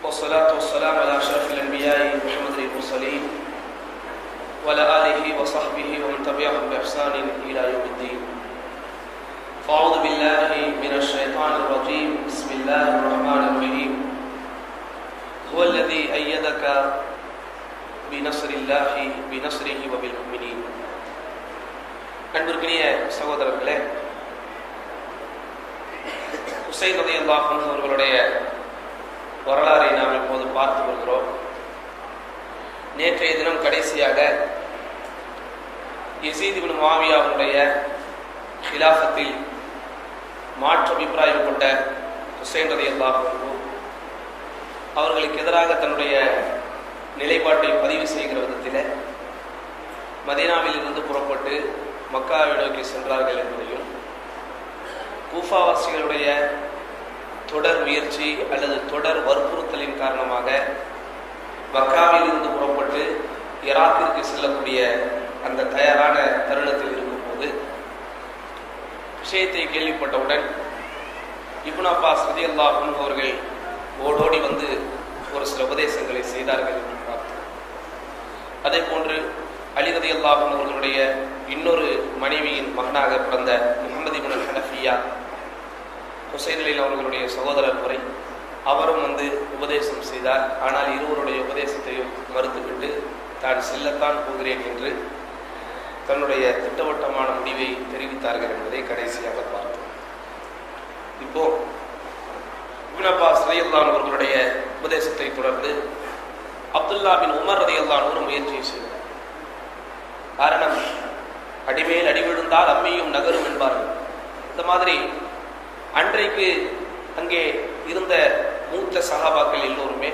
والصلاة والسلام على أشرف الأنبياء محمد المرسلين وعلى آله وصحبه ومن تبعهم بإحسان إلى يوم الدين. فأعوذ بالله من الشيطان الرجيم. بسم الله الرحمن الرحيم. هو الذي أيدك بنصر الله بنصره وبالمؤمنين. அன்பிற்கினிய சகோதரர்களே, ஹுசைன் ரலியல்லாஹு அன்ஹு அவர்களுடைய வரலாறை நாம் இப்போது பார்த்து வருகிறோம். நேற்றைய தினம் கடைசியாக யஸீத் இப்னு முஆவியா அவருடைய ஹிலாஃபத்தில் மாற்று அபிப்பிராயம் கொண்ட ஹுசைன் ரலியல்லாஹு அன்ஹு அவர்களுக்கு எதிராக தன்னுடைய நிலைப்பாட்டை பதிவு செய்கிற விதத்தில் மதீனாவில் இருந்து புறப்பட்டு மக்காவை நோக்கி சென்றார்கள் என்பதையும், கூஃபாவாசிகளுடைய தொடர் முயற்சி அல்லது தொடர் வற்புறுத்தலின் காரணமாக மக்காவில் இருந்து புறப்பட்டு ஈராக்கிற்கு செல்லக்கூடிய அந்த தயாரான தருணத்தில் இருக்கும்போது விஷயத்தை கேள்விப்பட்டவுடன் இப்னு அப்பாஸ் ரலியல்லாஹு அன்ஹு அவர்கள் ஓடோடி வந்து ஒரு சில உபதேசங்களை செய்தார்கள் என்று பார்த்தோம். அதே போன்று அலி ரலியல்லாஹு அன்ஹு அவர்களுடைய இன்னொரு மனைவியின் மகனாக பிறந்த முஹம்மது இப்னு ஹனஃபியா, ஹுசைன் அலி அவர்களுடைய சகோதரர் முறை, அவரும் வந்து உபதேசம் செய்தார். ஆனால் இருவருடைய உபதேசத்தையும் மறுத்துவிட்டு தான் செல்லத்தான் போகிறேன் என்று தன்னுடைய திட்டவட்டமான முடிவை தெரிவித்தார்கள் என்பதை கடைசியாக பார்த்தோம். இப்போ இப்னு அப்பாஸ் ரலியல்லாஹு அன்ஹு அவர்களுடைய உபதேசத்தை தொடர்ந்து அப்துல்லா பின் உமர் ரலியல்லாஹு அன்ஹு ஒரு முயற்சியை செய்தார். காரணம், அடிமேல் அடி விழுந்தால் அம்மியும் நகரும் என்பார்கள். இந்த மாதிரி அன்றைக்கு அங்கே இருந்த மூத்த சஹாபாக்கள் எல்லோருமே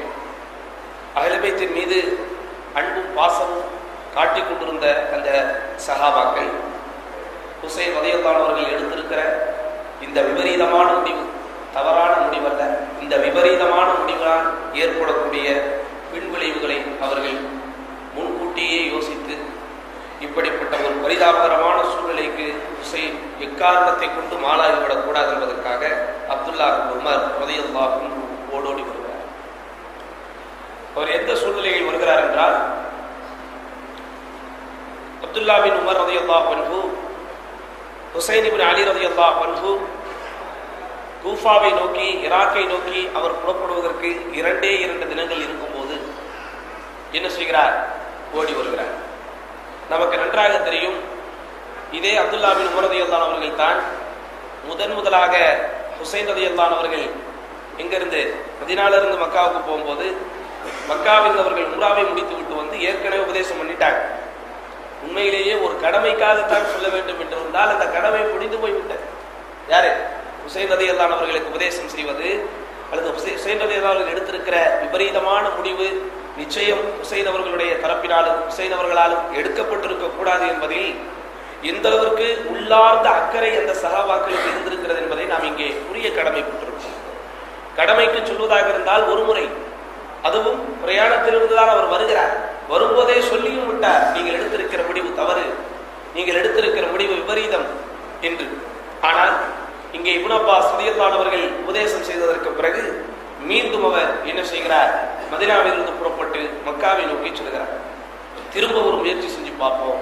அஹ்லுல் பைத்தின் மீது அன்பும் பாசமும் காட்டிக் கொண்டிருந்த அந்த சஹாபாக்கள் ஹுசைன் ரலியல்லாஹு அன்ஹு அவர்கள் எடுத்திருக்கிற இந்த விபரீதமான முடிவு தவறான முடிவல்ல, இந்த விபரீதமான முடிவால் ஏற்படக்கூடிய பின்விளைவுகளை அவர்கள் முன்கூட்டியே யோசித்து இப்படிப்பட்ட ஒரு பரிதாபகரமான சூழ்நிலைக்கு ஹுசைன் எக்காரணத்தை கொண்டு மாளாகிவிடக்கூடாது என்பதற்காக அப்துல்லா பின் உமர் ரலியல்லாஹு அன்ஹு ஓடோடி வருகிறார். அவர் எந்த சூழ்நிலையில் வருகிறார் என்றால், அப்துல்லா பின் உமர் ரலியல்லாஹு அன்ஹு ஹுசைன் இப்னு அலி ரலியல்லாஹு அன்ஹு கூஃபாவை நோக்கி ஈராக்கை நோக்கி அவர் புறப்படுவதற்கு 2 தினங்கள் இருக்கும்போது என்ன செய்கிறார்? ஓடி வருகிறார். நமக்கு நன்றாக தெரியும், இதே அப்துல்லா பின் உமர் ரலியல்லாஹு அன்ஹு அவர்கள் தான் முதலாக ஹுசைன் ரலியல்லாஹு அன்ஹு அவர்கள் எங்கிருந்து மதீனாவிலிருந்து மக்காவுக்கு போகும்போது மக்காவில் அவர்கள் உம்ராவை முடித்து விட்டு வந்து ஏற்கனவே உபதேசம் பண்ணிட்டாங்க. உண்மையிலேயே ஒரு கடமைக்காகத்தான் சொல்ல வேண்டும் என்று இருந்தால் அந்த கடமை முடிந்து போய்விட்டது. யாரு? ஹுசைன் ரலியல்லாஹு அன்ஹு அவர்களுக்கு உபதேசம் செய்வது அல்லது ஹுசைன் ரலியல்லாஹு அன்ஹு அவர்கள் எடுத்திருக்கிற விபரீதமான முடிவு நிச்சயம் ஹுசைன் அவர்களுடைய தரப்பினாலும் ஹுசைன் அவர்களாலும் எடுக்கப்பட்டிருக்க கூடாது என்பதில் எந்த அளவிற்கு உள்ளார்ந்த அக்கறை அந்த சஹாபாக்களுக்கு இருந்திருக்கிறது என்பதை நாம் இங்கே புரிய கடமைப்பட்டிருக்கோம். கடமைக்கு சொல்வதாக இருந்தால் ஒரு முறை, அதுவும் பிரயாணத்திலிருந்துதான் அவர் வருகிறார், வரும்போதே சொல்லியும் விட்டார், நீங்கள் எடுத்திருக்கிற முடிவு தவறு, நீங்கள் எடுத்திருக்கிற முடிவு விபரீதம் என்று. ஆனால் இங்கே இப்னு அப்பாஸ் ரலியல்லாஹு அன்ஹு அவர்கள் உபதேசம் செய்ததற்கு பிறகு மீண்டும் அவர் என்ன செய்கிறார்? மதீனாவிலிருந்து புறப்பட்டு மக்காவை நோக்கி செல்கிறார். திரும்ப ஒரு முயற்சி செஞ்சு பார்ப்போம்.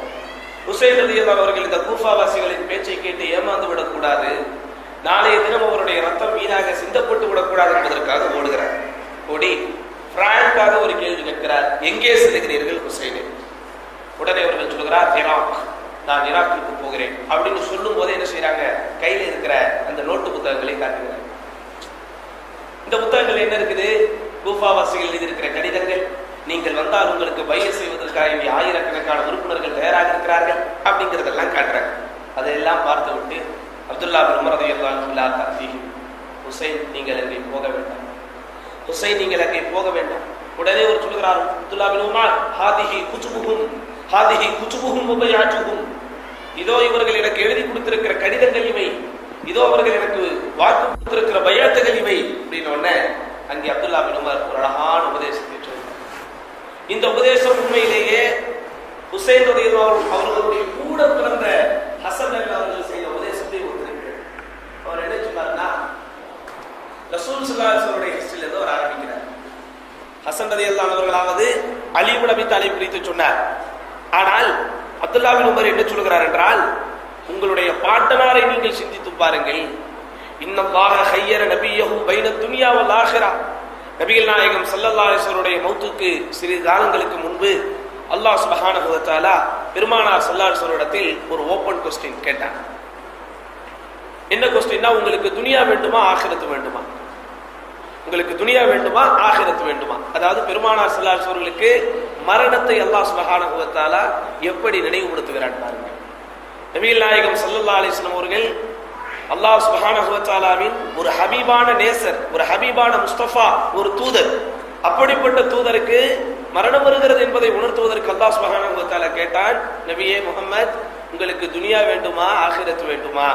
ஹுசைன் ரலியல்லாஹு அன்ஹு அவர்கள் இந்த கூஃபாவாசிகளின் பேச்சை கேட்டு ஏமாந்து விடக்கூடாது, நாளைய தினம் அவருடைய ரத்தம் வீணாக சிந்தப்பட்டு விடக்கூடாது என்பதற்காக ஓடுகிறார். ஓடி பிராங்காக ஒரு கேள்வி கேட்கிறார், எங்கே செல்கிறீர்கள் ஹுசைனே? உடனே அவர்கள் சொல்கிறார், ஈராக், நான் ஈராக்கிற்கு போகிறேன் அப்படின்னு சொல்லும் போதே என்ன செய்யறாங்க? கையில இருக்கிற அந்த நோட்டு புத்தகங்களை காட்டுகிறார். இந்த புத்தகங்கள் என்ன இருக்குது? கூஃபாவாசிகள் எழுதியிருக்கிற கடிதங்கள். நீங்கள் வந்தால் உங்களுக்கு பைஅ செய்வதற்காக இங்கே ஆயிரக்கணக்கான உறுப்பினர்கள் தயாராக இருக்கிறார்கள் அப்படிங்கிறதெல்லாம் காட்டுறாங்க. அதையெல்லாம் பார்த்து விட்டு அப்துல்லா பின் உமர் ரலியல்லாஹு அன்ஹு, ஹுசைன் நீங்கள் அங்கே போக வேண்டாம், ஹுசைன் நீங்கள் அங்கே போக வேண்டாம். உடனே ஒரு சொல்கிறார் அப்துல்லா பின் உமர், ஹாதிஹி குதுபுஹும் முபையாத்துஹும், இதோ இவர்கள் எனக்கு எழுதி கொடுத்திருக்கிற கடிதங்கள் இவை, இதோ அவர்கள் எனக்கு வாக்கு கொடுத்திருக்கிற பைஅத்துகள் இவை அப்படின்னு உடனே அங்கே அப்துல்லா பின் உமர் ஒரு அழகான உபதேசத்தை சொல்றார். இந்த உபதேசம் உண்மையிலேயே ஹுசைன் ரலியல்லாஹு அன்ஹு அவர்களுடைய கூட பிறந்த ஹசன் அவர்கள் செய்த உபதேசத்தை ஒத்திருக்கிறார். அவர் என்ன சொன்னார்னா, ரசூல் ஸல்லல்லாஹு அலைஹி வஸல்லம் ஹிஸ்டரியில இருந்து அவர் ஆரம்பிக்கிறார். ஹசன் ரலியல்லாஹு அவர்களாவது அலி இப்னு அபீ தாலிப் குறித்து சொன்னார். ஆனால் அப்துல்லா பின் உமர் என்ன சொல்கிறார் என்றால், உங்களுடைய பாட்டனாரை நீங்கள் சிந்தித்து பாருங்கள். இன்னல்லாஹ ஹய்யர நபியஹு பைன துன்யா வல் ஆখিরা. நபிகள் நாயகம் ஸல்லல்லாஹு அலைஹி வஸல்லம் மௌத்துக்கு சிறிது காலங்களுக்கு முன்பு அல்லாஹ் சுப்ஹானஹு வ தஆலா பெருமானார் ஸல்லல்லாஹு அலைஹி வஸல்லம் இடத்தில் ஒரு ஓபன் क्वेश्चन கேட்டான். என்ன क्वेश्चनனா, உங்களுக்கு துனியா வேண்டுமா ஆখিরাத் வேண்டுமா? உங்களுக்கு துனியா வேண்டுமா ஆখিরাத் வேண்டுமா? அதாவது பெருமானார் ஸல்லல்லாஹு அலைஹி வஸல்லுக்கு மரணத்தை அல்லாஹ் சுப்ஹானஹு வ தஆலா எப்படி நினைவுபடுத்துகிறார் பாருங்க. நபிகள் நாயகம் ஸல்லல்லாஹு அலைஹி வஸல்லம் அவர்கள் அல்லாஹ் சுப்ஹானஹு வ தஆலாவின் ஒரு ஹபீபான நேசர், ஒரு ஹபீபான முஸ்தபா, ஒரு தூதர். அப்படிப்பட்ட தூதருக்கு மரணம் வருகிறது என்பதை உணர்த்துவதற்கு அல்லாஹ் சுப்ஹானஹு வ தஆலா கேட்டான், நபியே முஹம்மத், உங்களுக்கு துனியா வேண்டுமா ஆখিরাத் வேண்டுமா?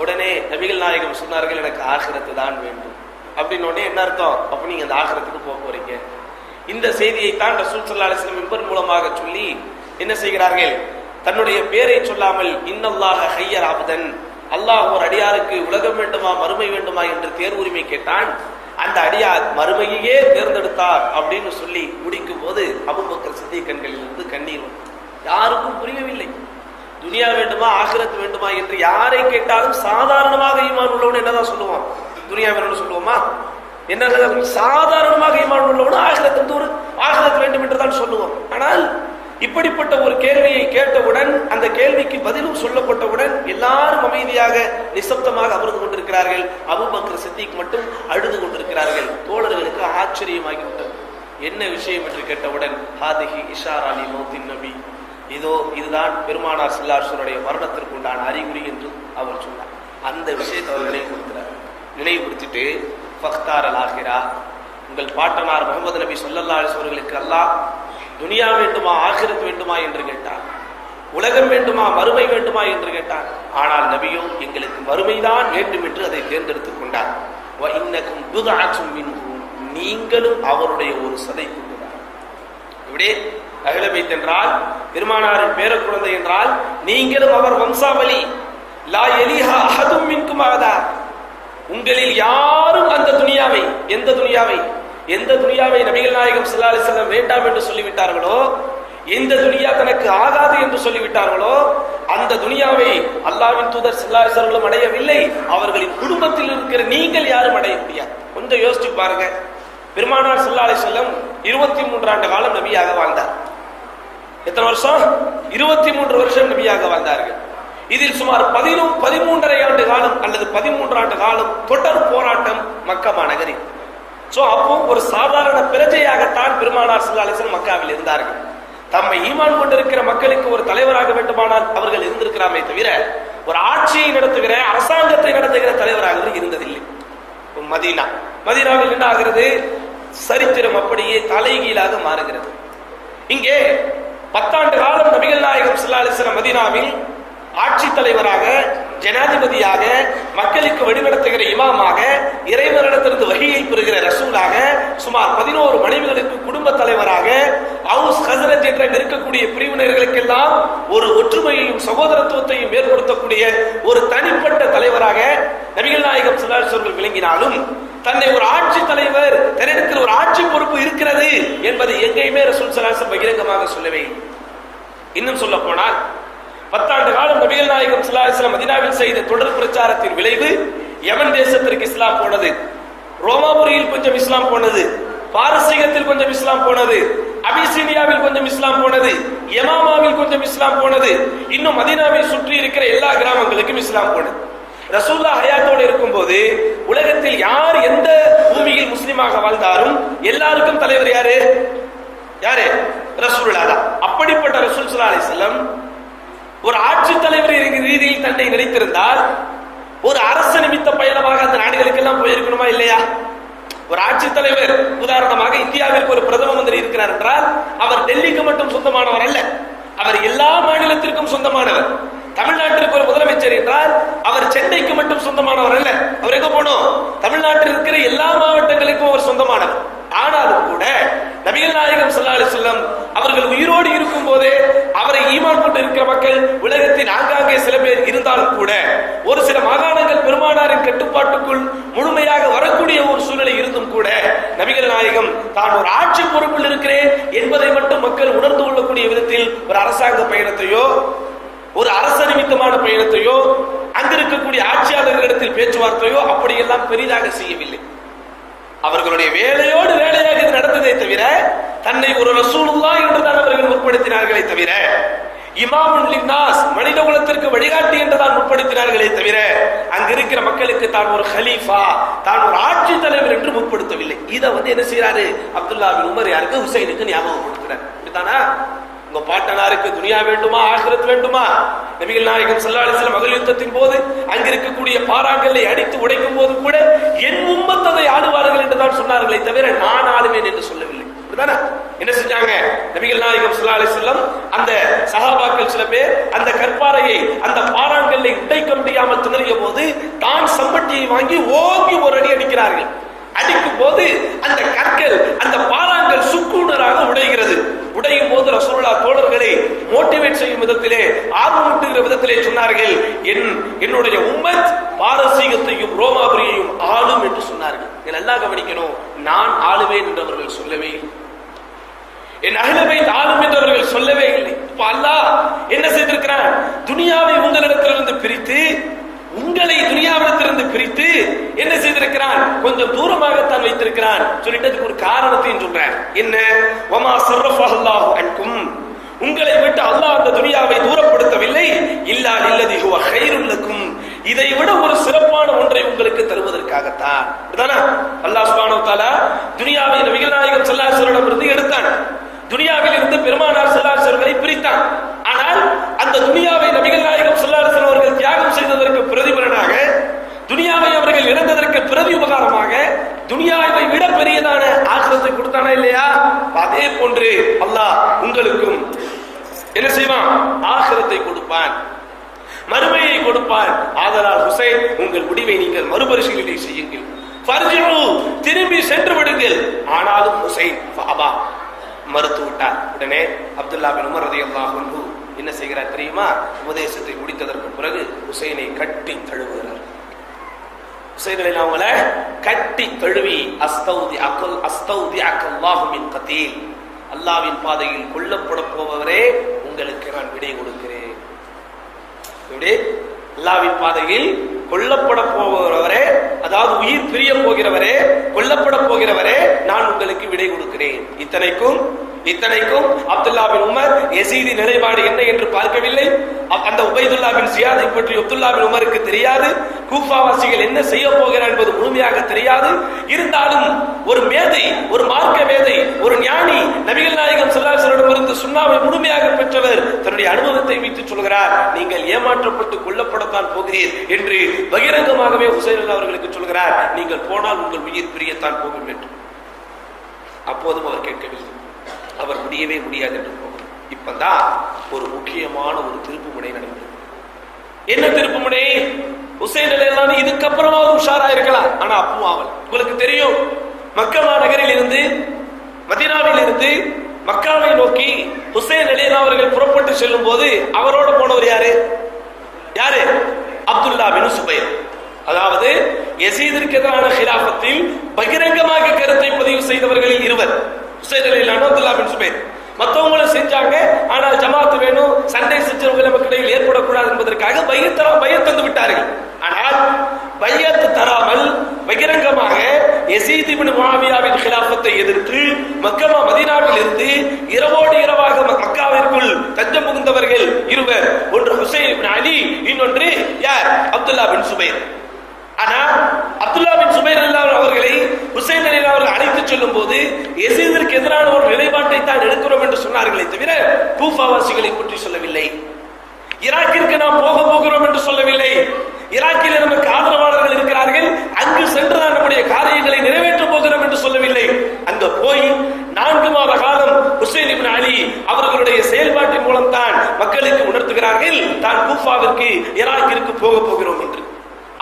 உடனே நபிகள் நாயகம் சொன்னார்கள், எனக்கு ஆখিরাத் தான் வேண்டும். அப்படின்னு உடனே என்ன அர்த்தம்? அப்ப நீங்க அந்த ஆখিরাத்துக்கு போக போறீங்க. இந்த செய்தியை தான் ரசூல் ஸல்லல்லாஹு அலைஹி வஸல்லம் மிம்பர் மூலமாக சொல்லி என்ன செய்கிறார்கள்? தன்னுடைய பேரை சொல்லாமல் இன்னல்லாஹ ஹய்யர் அப்தன், அல்லாஹ் ஒரு அடியாருக்கு உலகம் வேண்டுமா மறுமை வேண்டுமா என்று தேர்வுரிமை கேட்டான். அந்த அடியார் மறுமையே தேர்ந்தெடுத்தார் அப்படின்னு சொல்லி முடிக்கும் போது அபூபக்கர் சித்திக் கண்களில் இருந்து கண்ணீர் வந்தது. யாருக்கும் புரியவில்லை. துனியா வேண்டுமா ஆখিরাத் வேண்டுமா என்று யாரை கேட்டாலும் சாதாரணமாக ஈமான் உள்ளவன் என்னதான் சொல்லுவான்? துனியா வேணும்னு சொல்லுவோமா? என்ன சாதாரணமாக ஈமான் உள்ளவன் ஆখিরাத் வேண்டும் என்று தான் சொல்லுவோம். ஆனால் இப்படிப்பட்ட ஒரு கேள்வியை கேட்டவுடன், அந்த கேள்விக்கு பதிலும் சொல்லப்பட்டவுடன் எல்லாரும் அமைதியாக நிசப்தமாக அமர்ந்து கொண்டிருக்கிறார்கள். அபூபக்கர் சித்திக் மட்டும் அழுது கொண்டிருக்கிறார்கள். தோழர்களுக்கு ஆச்சரியமாகிவிட்டது. என்ன விஷயம் என்று கேட்டவுடன், ஹாதிஹி இஷாரா லி மௌத்தின் நபி, இதோ இதுதான் பெருமானார் ஸல்லல்லாஹு அலைஹி வஸல்லம் மரணத்திற்கு உண்டான அறிகுறி என்று அவர் சொன்னார். அந்த விஷயத்தை அவர் நினைவுபடுத்துகிறார். நினைவுபடுத்திட்டு ஃபக்தார் அல் ஆখিরা, உங்கள் பாட்டனார் முஹம்மது நபி ஸல்லல்லாஹு அலைஹி வஸல்லம் அவர்களுக்கு அல்லாஹ் துனியா வேண்டுமா ஆখিরাத் வேண்டுமா என்று கேட்டார். உலகம் வேண்டுமா மறுமை வேண்டுமா என்று கேட்டார். ஆனால் நபியோ எங்களுக்கு மறுமைதான் வேண்டும் என்று அதை தேர்ந்தெடுத்துக் கொண்டார். வ இன்னகும் புத்அத்தும் மின்ஹு, நீங்களும் அவருடைய ஒரு சதை கொண்டுதான். இப்படி அஹ்ல பைத் என்றால் பெருமானாரின் பேர குழந்தை என்றால் நீங்களும் அவர் வம்சாவளி. லா யலிஹா அஹதும் மின்கும் அஹதா, உங்களில் யாரும் அந்த துனியாவை, எந்த துனியாவை நபிகள் நாயகம் ஸல்லல்லாஹு அலைஹி வஸல்லம் வேண்டாம் என்று சொல்லிவிட்டார்களோ, எந்த துனியா தனக்கு ஆகாது என்று சொல்லிவிட்டார்களோ, அந்த துனியாவை அல்லாஹ்வின் தூதர் ஸல்லல்லாஹு அலைஹி வஸல்லம் அடையவில்லை. அவர்களின் குடும்பத்தில் இருக்கிற நீங்கள் யாரும் அடைய முடியாது. கொஞ்சம் யோசிச்சு பாருங்க. பெருமானார் ஸல்லல்லாஹு அலைஹி வஸல்லம் 23 ஆண்டு காலம் நபியாக வாழ்ந்தார். எத்தனை வருஷம்? 23 வருஷம் நபியாக வாழ்ந்தார்கள். இதில் சுமார் 13.5 ஆண்டு காலம் அல்லது 13 ஆண்டு காலம் தொடர் போராட்டம் மக்கா நகரில். அப்போ ஒரு சாதாரண பிரஜையாகத்தான் பெருமானார் ஸல்லல்லாஹு அலைஹி வஸல்லம் மக்காவில் இருந்தார்கள். தம்மை ஈமான் கொண்டிருக்கிற மக்களுக்கு ஒரு தலைவராக வேண்டுமானால் அவர்கள் இருந்திருக்கிறாமே தவிர ஒரு ஆட்சியை நடத்துகிற, அரசாங்கத்தை நடத்துகிற தலைவராக இருந்ததில்லை. மதீனாவில் என்ன ஆகிறது? சரித்திரம் அப்படியே தலைகீழாக மாறுகிறது. இங்கே 10 ஆண்டு காலம் நபிகள் நாயகம் ஸல்லல்லாஹு அலைஹி வஸல்லம் மதீனாவில் ஆட்சி தலைவராக, ஜனாதிபதியாக, மக்களுக்கு வழிநடத்துகிற இமாமாக, இறைவனிடத்திலிருந்து வஹியை பெறுகிற ரசூலாக, சுமார் 11 மனைவிகளுக்கு குடும்ப தலைவராக, அவுஸ் ஹஸ்ரஜ் என்ற இருக்கக்கூடிய பிரிவினர்களுக்கெல்லாம் ஒரு ஒற்றுமையையும் சகோதரத்துவத்தையும் ஏற்படுத்தக்கூடிய ஒரு தனிப்பட்ட தலைவராக நபிகள் நாயகம் ஸல்லல்லாஹு அலைஹி வஸல்லம் விளங்கினாலும், தன்னை ஒரு ஆட்சி தலைவர், தன்னிடத்தில் ஒரு ஆட்சி பொறுப்பு இருக்கிறது என்பதை எங்கேயுமே ரசூல் ஸல்லல்லாஹு அலைஹி வஸல்லம் பகிரங்கமாக சொல்லவே இல்லை. இன்னும் சொல்ல போனால் 10 ஆண்டு காலம் நபிகள் நாயகம் ஸல்லல்லாஹு அலைஹி வஸல்லம் மதீனாவில் செய்த தொடர் பிரச்சாரத்தின் விளைவு யமன் தேசத்திற்கு இஸ்லாம் போனது, ரோமாபுரியில் கொஞ்சம் இஸ்லாம் போனது, பாரசீகத்தில் கொஞ்சம் இஸ்லாம் போனது, அபிசீனியாவில் கொஞ்சம் இஸ்லாம் போனது, யமாமாவில் கொஞ்சம் இஸ்லாம் போனது, இன்னும் மதீனாவை சுற்றி இருக்கிற எல்லா கிராமங்களுக்கும் இஸ்லாம் போனது. ரசூலுல்லாஹ் ஹயாத்தோடு இருக்கும்போது உலகத்தில் யார் எந்த பூமியில் முஸ்லிமாக வாழ்ந்தாலும் எல்லாருக்கும் தலைவர் யாரு? ரசூலுல்லாஹ் தான். அப்படிப்பட்ட ரசூல் ஸல்லல்லாஹு அலைஹி வஸல்லம் ஒரு ஆட்சி தலைவர் ரீதியில் தன்னை நினைத்திருந்தால் ஒரு அரசு நிமித்த பயணமாக அந்த நாடுகளுக்கெல்லாம் போயிருக்கணுமா இல்லையா? ஒரு ஆட்சி தலைவர், உதாரணமாக இந்தியாவிற்கு ஒரு பிரதம மந்திரி இருக்கிறார் என்றால் அவர் டெல்லிக்கு மட்டும் சொந்தமானவர் அல்ல, அவர் எல்லா மாநிலத்திற்கும் சொந்தமானவர். தமிழ்நாட்டிற்கு ஒரு முதலமைச்சர் என்றால் அவர் சென்னைக்கு மட்டும் சொந்தமானவர் அல்ல, அவர் எங்க போனோம்? தமிழ்நாட்டில் இருக்கிற எல்லா மாவட்டங்களுக்கும் அவர் சொந்தமானவர். ஆனாலும் கூட நபிகள் நாயகம் ஸல்லல்லாஹு அலைஹி வஸல்லம் அவர்கள் உயிரோடு இருக்கும் போதே அவரை ஈமான் கொண்டு இருக்கிற மக்கள் உலகத்தின் ஆங்காங்கே சில பேர் இருந்தாலும் கூட ஒரு சில மாகாணங்கள் பெருமானாரின் கட்டுப்பாட்டுக்குள் முழுமையாக வரக்கூடிய ஒரு சூழ்நிலை இருந்தும் கூட நபிகள் நாயகம் சந்தேகம், தான் ஒரு ஆட்சி பொறுப்பில் இருக்கிறேன் என்பதை மட்டும் மக்கள் உணர்ந்து கொள்ளக்கூடிய விதத்தில் ஒரு அரசாங்க பயணத்தையோ ஒரு அரசு நிமித்தமான பயணத்தையோ அங்கிருக்கக்கூடிய ஆட்சியாளர்களிடத்தில் பேச்சுவார்த்தையோ அப்படியெல்லாம் பெரிதாக செய்யவில்லை. அவர்களுடைய வேலையோடு வேலையாக இது நடந்ததை தவிர தன்னை ஒரு ரசூலுல்லாஹ் என்றுதான் அவர்கள் முற்படுத்தினார்களே தவிர இமாமுன் லின்னாஸ் மனித குலத்திற்கு வழிகாட்டி என்றுதான் முற்படுத்தினார்களே தவிர அங்கிருக்கிற மக்களுக்கு தான் ஒரு ஹலீஃபா, தான் ஒரு ஆட்சி தலைவர் என்று முற்படுத்தவில்லை. இதை என்ன செய்யறாரு அப்துல்லா பின் உமர் யாருக்கு ஹுசைனுக்கு ஞாபகப்படுத்துறார். இப்படித்தானா உங்க பாட்டனாருக்கு துனியா வேண்டுமா ஆகிரத் வேண்டுமா? நபிகள் நாயகம் ஸல்லல்லாஹு அலைஹி வஸல்லம் மகள் யுத்தத்தின் போது அங்கிருக்கக்கூடிய பாறாங்கல்லை அடித்து உடைக்கும் போது கூட என் உம்மத் அதை ஆடுவார்கள் என்றுதான் சொன்னார்களே தவிர நான் ஆளுவேன் என்று சொல்லவில்லை. என்ன செஞ்சாங்க நபிகள் நாயகம் ஸல்லல்லாஹு அலைஹி வஸல்லம்? அந்த சஹாபாக்கள் சில பேர் அந்த கற்பாறையை அந்த பாறாங்கல்லை உடைக்க முடியாமல் திணறிய போது தான் சம்பட்டியை வாங்கி ஓங்கி ஒரு அடி அடிக்கிறார்கள். அடிக்கும் போது அந்த கற்கள் அந்த பாறாங்கல் சுக்குனராக உடைகிறது. உடையும் போது ரசூலுல்லாஹ் தோழர்களை மோட்டிவேட் செய்யும் விதத்திலே, ஆர்வமூட்டுகிற விதத்திலே சொன்னார்கள், என்னுடைய உம்மத் பாரசீகத்தையும் ரோமாபுரியையும் ஆளும் என்று சொன்னார்கள். நல்லா கவனிக்கணும், நான் ஆளுவேன் என்றவர்கள் சொல்லவே இல்லை, என் அஹ்ல பைத் ஆளும் என்றவர்கள் சொல்லவே இல்லை. இப்ப அல்லாஹ் என்ன செய்திருக்கிறான்? துனியாவை உங்களிடத்திலிருந்து பிரித்து, உங்களை துனியாவிடத்திலிருந்து பிரித்து என்ன செய்திருக்கிறான்? கொஞ்சம் தூரமாகத்தான் வைத்திருக்கிறான். சொல்லிட்டதுக்கு ஒரு காரணத்தையும் சொல்றேன். என்ன? வமா ஸர்ரஃபல்லாஹு அன்கும், உங்களை விட்டு அல்லாஹ் அந்த துனியாவை தூரப்படுத்தவில்லை. இல்லா லில்லதி ஹுவ கைருல் லக்கும், இதை விட ஒரு சிறப்பான ஒன்றை உங்களுக்கு தருவதற்காகத்தான். இதுதானா அல்லாஹ் சுப்ஹானஹு வ தஆலா துனியாவை நபிகள் நாயகம் ஸல்லல்லாஹு அலைஹி வஸல்லம் இருந்து எடுத்தான், துனியாவில் இருந்து பெருமானார் ஸல்லல்லாஹு அலைஹி வஸல்லம் பிரித்தான். ஆனால் அந்த துனியாவை நபிகள் நாயகம் ஸல்லல்லாஹு அலைஹி வஸல்லம் அவர்கள் தியாகம் செய்ததற்கு பிரதிபலனாக, துனியாவை அவர்கள் இழந்ததற்கு பிரதி உபகாரமாக துனியாவை விட பெரியதான ஆகிரத்தை கொடுத்தானா இல்லையா? அதே போன்று அல்லாஹ் உங்களுக்கும் என்ன செய்வான்? ஆகிரத்தை கொடுப்பான், மறுமையை கொடுப்பான். ஆதலால் ஹுசைன், உங்கள் முடிவை நீங்கள் மறுபரிசீலனை செய்யுங்கள். ஃபர்ஜிஉ, திரும்பி சென்று விடுங்கள். ஆனாலும் ஹுசைன் ஃபஅபா, மறுத்து விட்டார். உடனே அப்துல்லா பின் உமர் ரலியல்லாஹு அன்ஹு என்ன செய்கிறார் தெரியுமா? உபதேசத்தை முடித்ததற்கு பிறகு ஹுசைனை கட்டி தழுவுகிறார். ஹுசைனை அவங்கள கட்டி தழுவி அஸ்தௌதிஅக்கல்லாஹு மின் கதீல், அல்லாஹ்வின் பாதையில் கொல்லப்பட போபவரே உங்களுக்கு நான் விடை கொடுக்கிறேன். அல்லாஹ்வின் பாதையில் கொல்லப்பட போகிறவரே, அதாவது உயிர் பிரிய போகிறவரே, கொல்லப்பட போகிறவரே, நான் உங்களுக்கு விடை கொடுக்கிறேன். இத்தனைக்கும் அப்துல்லா பின் உமர் யசீதி நிலைப்பாடு என்ன என்று பார்க்கவில்லை. அந்த உபைதுல்லா பின் ஜியாதை பற்றி அப்துல்லா பின் உமருக்கு தெரியாது. கூஃபாவாசிகள் என்ன செய்ய போகிறார் என்பது முழுமையாக தெரியாது. இருந்தாலும் ஒரு மேதை, ஒரு மார்க்க மேதை, ஒரு ஞானி, நபிகள் நாயகம் ஸல்லல்லாஹு அலைஹி வஸல்லம் இருந்து சுன்னாவை முழுமையாக பெற்றவர் தன்னுடைய அனுபவத்தை வைத்து சொல்கிறார், நீங்கள் ஏமாற்றப்பட்டு கொல்லப்படத்தான் போகிறீர் என்று பகிரங்கமாகவே ஹுசைன் அவர்களுக்கு சொல்கிறார். நீங்கள் போனால் உங்கள் உயிர் பிரியத்தான் போகும் என்று. அப்போதும் அவர் கேட்கவில்லை, அவர் முடியவே முடியாது என்று போகிறார். இப்பதான் ஒரு முக்கியமான ஒரு திருப்புமுனை நடந்தது. என்ன திருப்புமுனை? ஹுசைன் ரலியல்லாஹு அன்ஹு இதுக்கப்புறமா உஷாரா இருக்கலாம், ஆனா அப்பவும் ஆவல். உங்களுக்கு தெரியும், மக்கா நகரில் இருந்து, மதீனாவில் இருந்து மக்காவை நோக்கி ஹுசைன் ரலியல்லாஹு அவர்கள் புறப்பட்டு செல்லும் போது அவரோட போனவர் யாரு? அப்துல்லா பின் சுபைர். அதாவது யசீதிற்கு எதிரான ஹிலாஃபத்தில் பகிரங்கமாக கருத்தை பதிவு செய்தவர்களில் இருவர் ஹுசைன் ரலியல்லாஹு அன்ஹு, அப்துல்லா பின் சுபைர். மற்றவங்களும் செஞ்சாங்க, ஆனால் ஜமாத்து வேணும், சண்டை சச்சரவுகள் நமக்கு இடையில் ஏற்படக்கூடாது என்பதற்காக பையத் தந்து விட்டார்கள். ஆனால் பையத் தராமல் பகிரங்கமாக யசீத் இப்னு முஆவியாவின் ஹிலாஃபத்தை எதிர்த்து மக்கா மதீனாவில் இருந்து இரவோடு இரவாக மக்காவிற்குள் தஞ்சம் புகுந்தவர்கள் இருவர். ஒன்று ஹுசைன் இப்னு அலி, இன்னொன்று யார்? அப்துல்லா பின் சுபைர். ஆனா அப்துல்லா பின் சுபைர் அவர்களை ஹுசைன் ரலியல்லாஹு அவர்கள் அழைத்து செல்லும் போது யசீதிற்கு எதிரான ஒரு நிலைப்பாட்டை தான் எடுக்கிறோம் என்று சொன்னார்களே தவிர கூஃபாவாசிகளை பற்றி சொல்லவில்லை. ஈராக்கிற்கு நாம் போகிறோம் என்று சொல்லவில்லை. ஈராக்கில் நமக்கு ஆதரவாளர்கள் இருக்கிறார்கள், அங்கு சென்றுதான் நம்முடைய காரியங்களை நிறைவேற்ற போகிறோம் என்று சொல்லவில்லை. அங்க போய் 4 மாத காலம் ஹுசைன் இப்னு அலி அவர்களுடைய செயல்பாட்டின் மூலம் தான் மக்களுக்கு உணர்த்துகிறார்கள், தான் கூஃபாவிற்கு ஈராக்கிற்கு போகிறோம் என்று.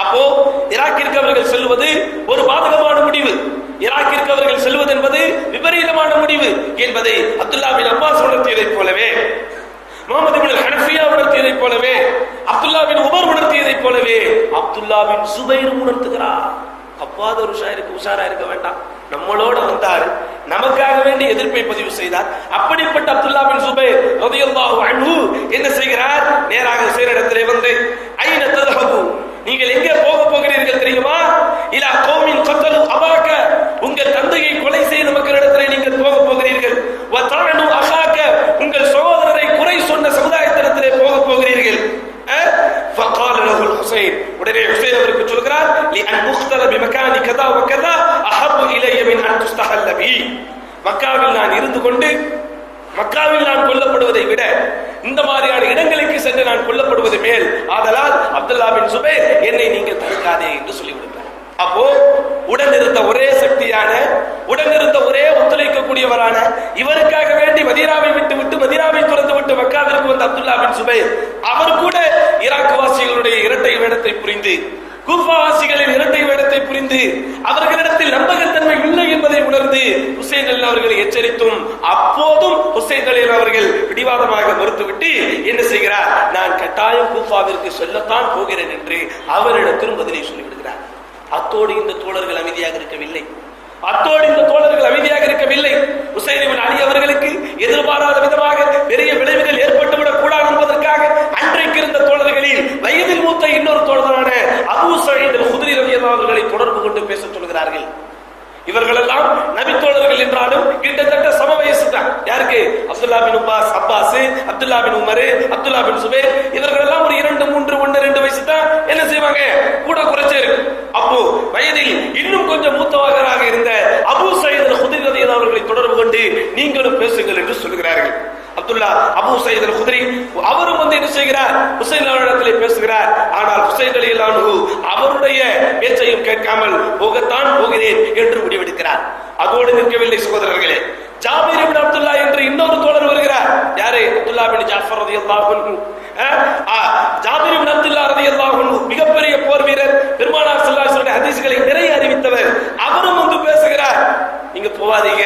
அப்போ ஈராக்கிற்கு அவர்கள் செல்வது ஒரு பாதகமான முடிவு, ஈராக்கிற்கு அவர்கள் செல்வது என்பது விபரீதமான முடிவு என்பதை அப்துல்லா பின் அப்பாஸ் உணர்த்தியதைப் போலவே, முஹம்மது இப்னு ஹனஃபியா உணர்த்தியதைப் போலவே, அப்துல்லா பின் உமர் உணர்த்தியதைப் போலவே அப்துல்லா பின் சுபைர் உணர்த்துகிறார். அப்பாவது ஒரு உஷாரா இருக்க வேண்டாம், நம்மளோட வந்தாரு, நமக்காக வேண்டி எதிர்ப்பை பதிவு செய்தார். அப்படிப்பட்ட அப்துல்லா பின் சுபைர் ரலியல்லாஹு அன்ஹு என்ன செய்கிறார்? நேராக ஹுசைனிடத்திலே வந்து, ஐன தذهبு, நீங்கள் எங்கே போக போகிறீர்கள் தெரியுமா? இலா கௌமின் கத்தலு அபாக, உங்கள் தந்தையை கொலை செய்த மக்களிடத்திலே நீங்கள் போக போகிறீர்கள். வ தஅனு அஹாக, உங்கள் சகோதரரை குறை சொன்ன சமுதாயத்திடத்திலே போக போகிறீர்கள். فقال له الحسين, உடனே ஹுசைன் அவருக்கு சொல்கிறார், لأن أختل بمكان كذا وكذا أحب إلي من أن تستحل بي, மக்காவில் நான் இருந்து கொண்டு மக்காவில் நான் கொல்லப்படுவதை விட இந்த மாதிரியான இடங்களுக்கு சென்று நான் கொல்லப்படுவது மேல், ஆதலால் அப்துல்லா பின் சுபைர் என்னை நீங்கள் தடுக்காதே என்று சொல்லிவிடுகிறார். அப்போ உடனிருந்த ஒரே சக்தியான, உடனிருந்த ஒரே ஒத்துழைக்கக்கூடியவரான, இவருக்காக வேண்டி மதீனாவை விட்டு மதீனாவை துறந்து விட்டு மக்காவிற்கு வந்த அப்துல்லா பின் சுபைர், அவர் கூட ஈராக் வாசிகளுடைய இரட்டை வேடத்தை புரிந்து, கூஃபாவாசிகளின் இரட்டை வேடத்தை புரிந்து, அவர்களிடத்தில் நம்பகத்தன்மை இல்லை என்பதை உணர்ந்து ஹுசைன் அலி அவர்களை எச்சரித்தும் அப்போதும் ஹுசைன் அலி அவர்கள் பிடிவாதமாக மறுத்துவிட்டு என்ன செய்கிறார்? நான் கட்டாயம் கூஃபாவிற்கு சொல்லத்தான் போகிறேன் என்று அவரிடத்திலும் பதிலை சொல்லிவிடுகிறார். அத்தோடு இந்த தோழர்கள் அமைதியாக இருக்கவில்லை. ஹுசைன் இப்னு அலி அவர்களுக்கு எதிர்பாராத விதமாக பெரிய விளைவுகள் ஏற்பட்டுவிடக் கூடாது என்பதற்காக அன்றைக்கு இருந்த தோழர்களில் வயதில் மூத்த இன்னொரு தோழரான அபூ சயீத் அல்-குத்ரி ரலியல்லாஹு அன்ஹு அவர்களை தொடர்பு கொண்டு பேசச் சொல்கிறார்கள். இவர்களெல்லாம் நபி தோழர்கள் என்றாலும் கிட்டத்தட்ட சம வயசு தான். யாருக்கு? அப்துல்லா பின் அப்பாஸ், அப்துல்லா பின் உமர், அப்துல்லா பின் சுபைர், இவர்கள் எல்லாம் ஒரு 2, 3, 1, 2 வயசு தான். என்ன செய்வாங்க? கூட குறைச்சே இருக்கு. அப்போ வயதில் இன்னும் கொஞ்சம் மூத்தவராக இருந்த அபூ சயீத் அல்-குத்ரி ரலியல்லாஹு அவர்களை தொடர்பு கொண்டு நீங்களும் பேசுங்கள் என்று சொல்கிறார்கள். அபூ சயீத் அல்-குத்ரி அவரும் வந்து என்ன செய்கிறார்? ஹுசைன் அவர்களிடத்திலே பேசுகிறார். ஆனால் ஹுசைன் ரலியல்லாஹு அன்ஹு அவருடைய பேச்சையும் கேட்காமல் போகத்தான் போகிறேன் என்று முடிவெடுக்கிறார். அதோடு நிற்கவில்லை சகோதரர்களே, ஜாபிர் இப்னு அப்துல்லா என்று இன்னொரு தோழர் வருகிறார். யாரு? அப்துல்லா பின் ஜாஃபர் ரலியல்லாஹு அன்ஹு. ஜாபிர் இப்னு அப்துல்லா ரலியல்லாஹு அன்ஹு மிகப்பெரிய போர் வீரர், பெருமானார் ஸல்லல்லாஹு அலைஹி வஸல்லம் ஹதீஸ்களை நிறைய அறிவித்தவர். அவரும் வந்து பேசுகிறார். நீங்க போவாதீங்க,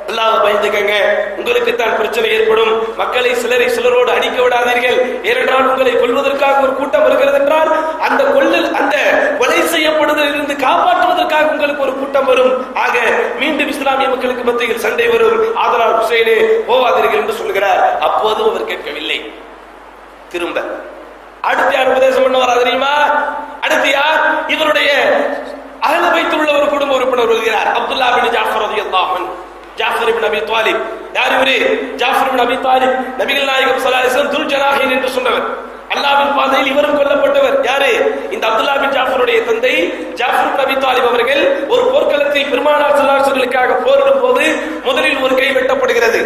அல்லாஹ்வை பயந்துக்கங்க, உங்களுக்கு தான் பிரச்சனை ஏற்படும், மக்களை சிலரோடு அடிக்க விடாதீர்கள், ஏனென்றால் உங்களை கொல்வதற்காக ஒரு கூட்டம் வருகிறது என்றால் அந்த கொலை செய்யப்படுவதில் இருந்து காப்பாற்றுவதற்காக உங்களுக்கு ஒரு கூட்டம் வரும், ஆக மீண்டும் இஸ்லாமிய மக்களுக்கு மத்தியில் சண்டை வரும், ஆதலால் ஹுசைனே போவாதீர்கள் என்று சொல்கிறார். அப்போதும் அவர் கேட்கவில்லை. திரும்ப அடுத்து யார் உபதேசம் பண்ண வரா தெரியுமா? அடுத்து யார்? இவருடைய அஹ்ல பைத்தில் உள்ள ஒரு குடும்ப உறுப்பினர் வருகிறார். அப்துல்லா பின் ஜாஃபர் ரலியல்லாஹு அன்ஹு, ஜாஃபர் இப்னு அபி தாலிப். யார் இவரு? ஜாஃபர் இப்னு அபி தாலிப் நபிகள் நாயகம் ஸல்லல்லாஹு அலைஹி வஸல்லம் துல் ஜனாஹின் என்று சொன்னவர். அல்லாஹ்வின் பாதையில் இவரும் கொல்லப்பட்டவர். யாரு? இந்த அப்துல்லா பின் ஜாஃபருடைய தந்தை ஜாஃபர் இப்னு அபி தாலிப் அவர்கள் ஒரு போர்க்களத்தில் பெருமானார் ஸல்லல்லாஹு அலைஹி வஸல்லம் போரிடும் போது முதலில் ஒரு கை வெட்டப்படுகிறது.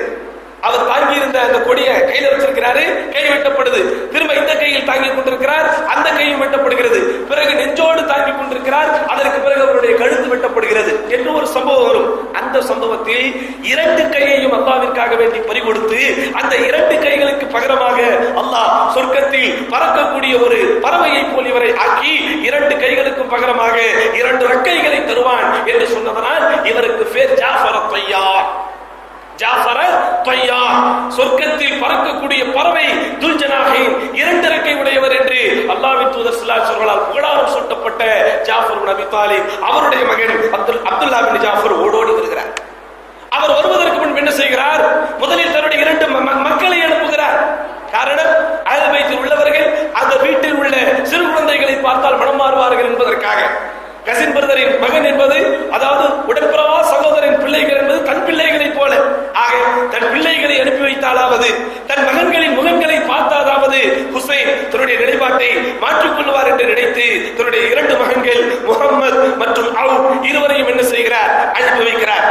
அவர் தாங்கி இருந்த அந்த கொடியை கையில் வச்சிருக்கிறாரு, கை வெட்டப்படுது. திரும்ப இந்த கையில் தாங்கி கொண்டிருக்கிறார், அந்த கையும் வெட்டப்படுகிறது. பிறகு நெஞ்சோடு தாங்கி கொண்டிருக்கிறார், அதற்கு பிறகு அவருடைய கழுத்து வெட்டப்படுகிறது என்று ஒரு சம்பவம் வரும். அந்த சம்பவத்தில் 2 கையையும் அல்லாஹ்விற்காக வேண்டி பறிகொடுத்து அந்த 2 கைகளுக்கு பகரமாக அல்லாஹ் சொர்க்கத்தில் பறக்கக்கூடிய ஒரு பறவையை போல் இவரை ஆக்கி 2 கைகளுக்கும் பகரமாக 2 ரெக்கைகளை தருவான் என்று சொன்னதனால் இவருக்கு பேர் ஜாஃபர் அத்-தய்யார். சொர்க்கத்தில் பறக்கக்கூடிய பறவை துல் ஜனாஹின் 2 ரெக்கை உடையவர் என்று அல்லாஹ்வின் தூதர் ஸல்லல்லாஹு அலைஹி வஸல்லம் புகழாரம் சூட்டப்பட்ட ஜாஃபர் இப்னு அபி தாலிப் அவருடைய மகன் அப்துல்லா பின் ஜாஃபர் ஓடோடி வருகிறார். அவர் வருவதற்கு முன்பு என்ன செய்கிறார்? முதலில் தன்னுடைய 2 மக்களை அனுப்புகிறார். காரணம், அஹ்ல் பைத்தில் உள்ளவர்கள் அந்த வீட்டில் உள்ள சிறு குழந்தைகளை பார்த்தால் மனம் மாறுவார்கள் என்பதற்காக. கசின் பிரதரின் மகன் என்பது, அதாவது உடன்பிறவா சகோதரின் பிள்ளைகள் என்பது தன் பிள்ளைகளை போல. ஆக தன் பிள்ளைகளை அனுப்பி வைத்தாலாவது, தன் மகன்களின் முகங்களை பார்த்தாதாவது ஹுசைன் தன்னுடைய நிலைப்பாட்டை மாற்றிக் கொள்வார் என்று நினைத்து தன்னுடைய 2 மகன்கள் முஹம்மத் மற்றும் அவுப் இருவரையும் என்ன செய்கிறார்? அனுப்பி வைக்கிறார்.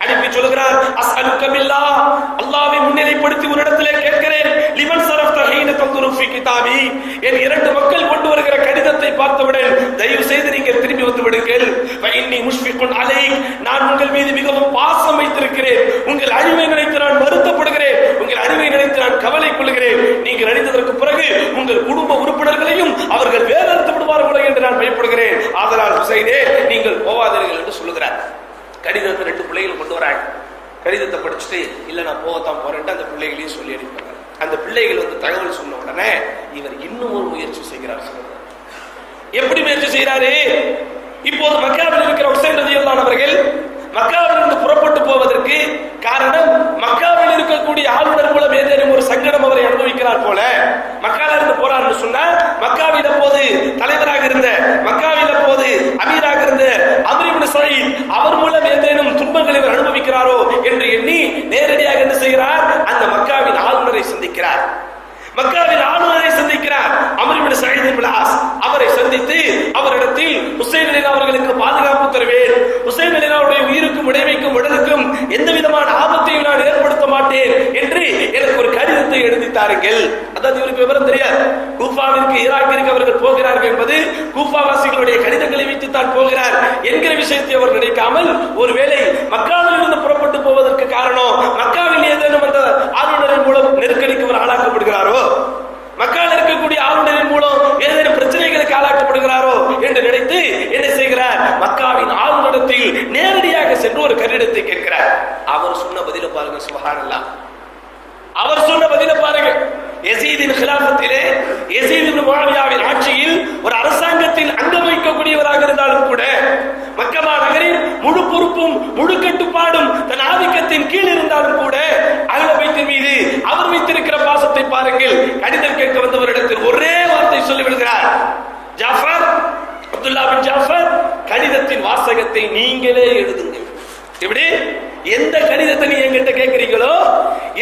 அனுப்பி சொல்கிறார், அஸ்அலுக பில்லாஹ், அல்லாஹ்வை முன்னிலைப்படுத்தி ஒரு இடத்திலே கேட்கிறேன், லிமன் சரஃப்த ஹீன தன்துரு ஃபீ கிதாபி, என் 2 மக்கள் கொண்டு வருகிற கடிதத்தை பார்த்தவுடன் தயவு செய்து நீங்கள் திரும்பி வந்து விடுங்கள். ஃபஇன்னி முஷ்ஃபிகுன் அலைக், நான் உங்கள் மீது மிகவும் பாசம் வைத்திருக்கிறேன், உங்கள் அழிவை நினைத்து நான் வருத்தப்படுகிறேன், உங்கள் அழிவை நினைத்து நான் கவலை கொள்கிறேன், நீங்கள் அழிந்ததற்கு பிறகு உங்கள் குடும்ப உறுப்பினர்களையும் அவர்கள் வேறறுத்து விடுவார்களோ என்று நான் பயப்படுகிறேன், ஆதலால் ஹுசைனே நீங்கள் போவாதீர்கள் என்று சொல்லுகிறார். கடிதத்தை 2 பிள்ளைகள் கொண்டு வராங்க. கடிதத்தை படிச்சுட்டு இல்ல நான் போகத்தான் போறேன்ட்டு அந்த பிள்ளைகளையும் சொல்லி அனுப்பினாங்க. அந்த பிள்ளைகள் வந்து தகவல் சொன்ன உடனே இவர் இன்னும் ஒரு முயற்சி செய்கிறார். எப்படி முயற்சி செய்கிறாரு? இப்போது மக்காவில் இருக்கிற ஹுசைன் ரலியல்லாஹு அவர்கள் மக்காவிலிருந்து புறப்பட்டு போவதற்கு போகிறார்கள். அதாவது இவருக்கு விவரம் தெரியாது. கூஃபாவிற்கு ஈராக்கிற்கு அவர்கள் போகிறார்கள் என்பது கூஃபாவாசிகளுடைய கடிதங்களை வைத்து தான் போகிறார் என்கிற விஷயத்தை அவர் நினைக்காமல், ஒருவேளை மக்காவில் இருந்து புறப்பட்டு போவதற்கு காரணம் மக்காவில் ஏதேனும் அந்த ஆளுநரின் மூலம் நெருக்கடிக்கு அவர் ஆளாக்கப்படுகிறாரோ, மக்கள் இருக்கக்கூடிய ஆளுநரின் மூலம் ஏதேனும் பிரச்சனைகளுக்கு ஆளாக்கப்படுகிறாரோ என்று நினைத்து என்ன செய்கிறார், மக்காவின் ஆளுநரிடத்தில் நேரடியாக சென்று ஒரு கடிதத்தை கேட்கிறார். அவர் சொன்ன பதில பாருங்க, சுப்ஹானல்லாஹ். அவர் சொன்ன பதில பாருங்க. யஸீதின் খিলাফத்திலே, யஸீத் இப்னு முஆவியாவின் ஆட்சியில் ஒரு அரசாங்கத்தில் அங்கம் வகிக்கக்கூடியவராக இருந்தாலும் கூட, மக்கா நகரின் முழு பொறுப்பும் முழு கட்டுப்பாடும் தன் ஆதிக்கத்தின் கீழ் இருந்தாலும் கூட, அஹ்ல பைத்தின் மீது அவர் வைத்திருக்கிற பாசத்தை பாருங்கள். கடிதம் கேட்க வந்தவரிடத்தில் ஒரே வார்த்தை சொல்லி விடுகிறார், ஜாஃபர், அப்துல்லா பின் ஜாஃபர், கடிதத்தின் வாசகத்தை நீங்களே எழுதுங்கள். எப்படி? எந்த கடிதத்தை நீ என்கிட்ட கேட்கிறீங்களோ,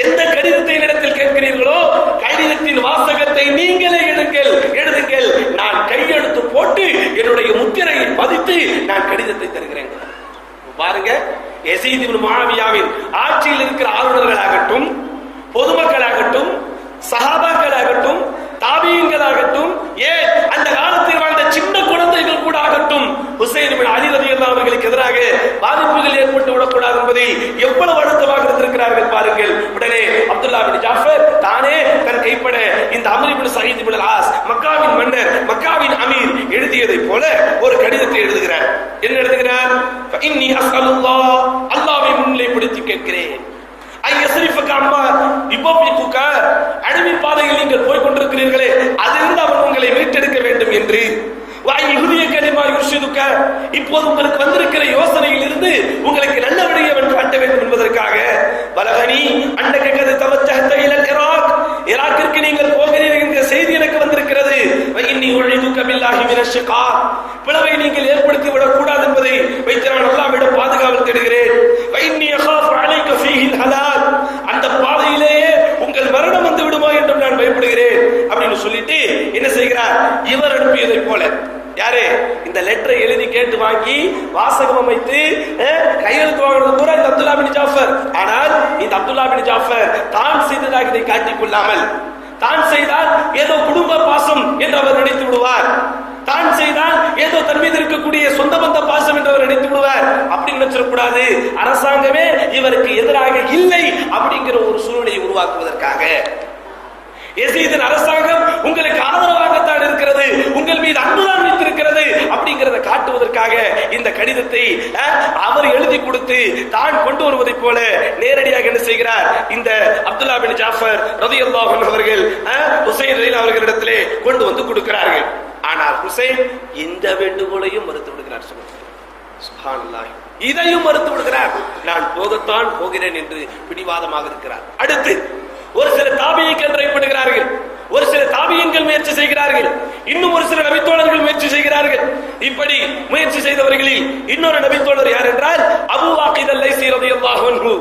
எந்த கடிதத்தை இடத்தில் கேட்கிறீர்களோ, கடிதத்தின் வாசகத்தை நீங்களே எழுதுங்கள். நான் கையெழுத்து போட்டு என்னுடைய முத்திரையை பதித்து நான் கடிதத்தை தருகிறேன். பாருங்க, யஸீத் இப்னு முஆவியாவின் ஆட்சியில் இருக்கிற ஆளுநர்களாகட்டும், பொதுமக்களாகட்டும், சஹாபாக்களாகட்டும், தாபியீன்களாகட்டும், ஏன் அந்த காலத்தில் வாழ்ந்த சின்ன குழந்தைகள் கூட ஆகட்டும், ஹுசைன் இப்னு அலி ரலியல்லாஹு அவர்களுக்கு எதிராக பாதிப்புகள் ஏற்பட்டு விடக்கூடாது என்பதை எவ்வளவு அழுத்தமாக இருந்திருக்கிறார்கள் பாருங்கள். உடனே அப்துல்லா பின் ஜாஃபர் தானே தன் கைப்பட இந்த அம்ர் இப்னு ஸயீத் இப்னு அல்-ஆஸ், மக்காவின் மன்னர், மக்காவின் அமீர் எழுதியதை போல ஒரு கடிதத்தை எழுதுகிறார். என்ன எழுதுகிறார்? இன்னி அஸ்அலுல்லாஹ், அல்லாஹ்வை முன்னிலைப்படுத்தி கேட்கிறேன், அடிமை பாதையில் நீங்கள் போய் கொண்டிருக்கிறீர்களே, அதிலிருந்து அவன் உங்களை மீட்டெடுக்க வேண்டும் என்று, இப்போது உங்களுக்கு வந்திருக்கிற யோசனையில் இருந்து உங்களுக்கு நல்ல வழியை அவன் காட்ட வேண்டும் என்பதற்காக, பலகனி அண்டகது தவச்சஹத இலல் இராக், ஈராக்கிற்கு நீங்கள் போகிறீர்கள் என்கிற செய்தி எனக்கு வந்திருக்கிறது. இன்னி உஇதுக பில்லாஹி மினஷ் ஷிகாக், பிளவை நீங்கள் ஏற்படுத்தி விடக் கூடாது என்பதை வைத்து நான் அல்லாஹ்விடம் பாதுகாவல் தேடுகிறேன். இன்னி அகாஃபு அலைக ஃபீஹில் ஹலாக், அந்த பாதையிலேயே உங்கள் மரணம் வந்து விடுமா என்று நான் பயப்படுகிறேன் அப்படின்னு சொல்லிட்டு என்ன செய்கிறார், இவர் அனுப்பியதை போல, யாரு இந்த லெட்டரை எழுதி கேட்டு வாங்கி வாசகம் அமைத்து கையெழுத்து வாங்குறது பூரா இந்த அப்துல்லா பின் ஜாஃபர். ஆனால் இந்த அப்துல்லா பின் ஜாஃபர் தான் செய்ததாக இதை காட்டிக் கொள்ளாமல், தான் செய்தால் ஏதோ குடும்ப பாசம் என்று அவர் நினைத்து விடுவார், தான் செய்தால் ஏதோ தன் மீது இருக்கக்கூடிய சொந்த பந்த பாசம் என்று அவர் நினைத்து விடுவார். அப்படி நினைச்சிடக்கூடாது. அரசாங்கமே இவருக்கு எதிராக இல்லை அப்படிங்கிற ஒரு சூழ்நிலையை உருவாக்குவதற்காக, யஸீதின் அரசாங்கம் உங்களுக்கு ஆதரவாகத்தான் இருக்கிறது, உங்கள் மீது அன்புதான் வைத்திருக்கிறது அப்படிங்கிறத காட்டுவதற்காக இந்த கடிதத்தை அவர் எழுதி கொடுத்து தான் கொண்டு வருவதை போல நேரடியாக என்ன செய்கிறார், இந்த அப்துல்லா பின் ஜாஃபர் ரலியல்லாஹு அன்ஹு அவர்கள் ஹுசைன் ரலியல்லாஹு அவர்களிடத்திலே கொண்டு வந்து கொடுக்கிறார்கள். ஆனால் ஹுசைன் இந்த வேண்டுகோளையும் மறுத்து விடுகிறார். சுப்ஹானல்லாஹ், இதையும் மறுத்து விடுகிறார். நான் போகத்தான் போகிறேன் என்று பிடிவாதமாக இருக்கிறார். அடுத்து ஒரு சில தாபியீன்கள் ட்ரைப்படுகிறார்கள், ஒரு சில தாபியீன்கள் முயற்சி செய்கிறார்கள், இன்னும் ஒரு சில நபித்தோழர்கள் முயற்சி செய்கிறார்கள். இப்படி முயற்சி செய்தவர்களில் இன்னொரு நபித்தோழர் யார் என்றால் அபூ வாக்கித் அல்-லைஸி ரலியல்லாஹு அன்ஹு.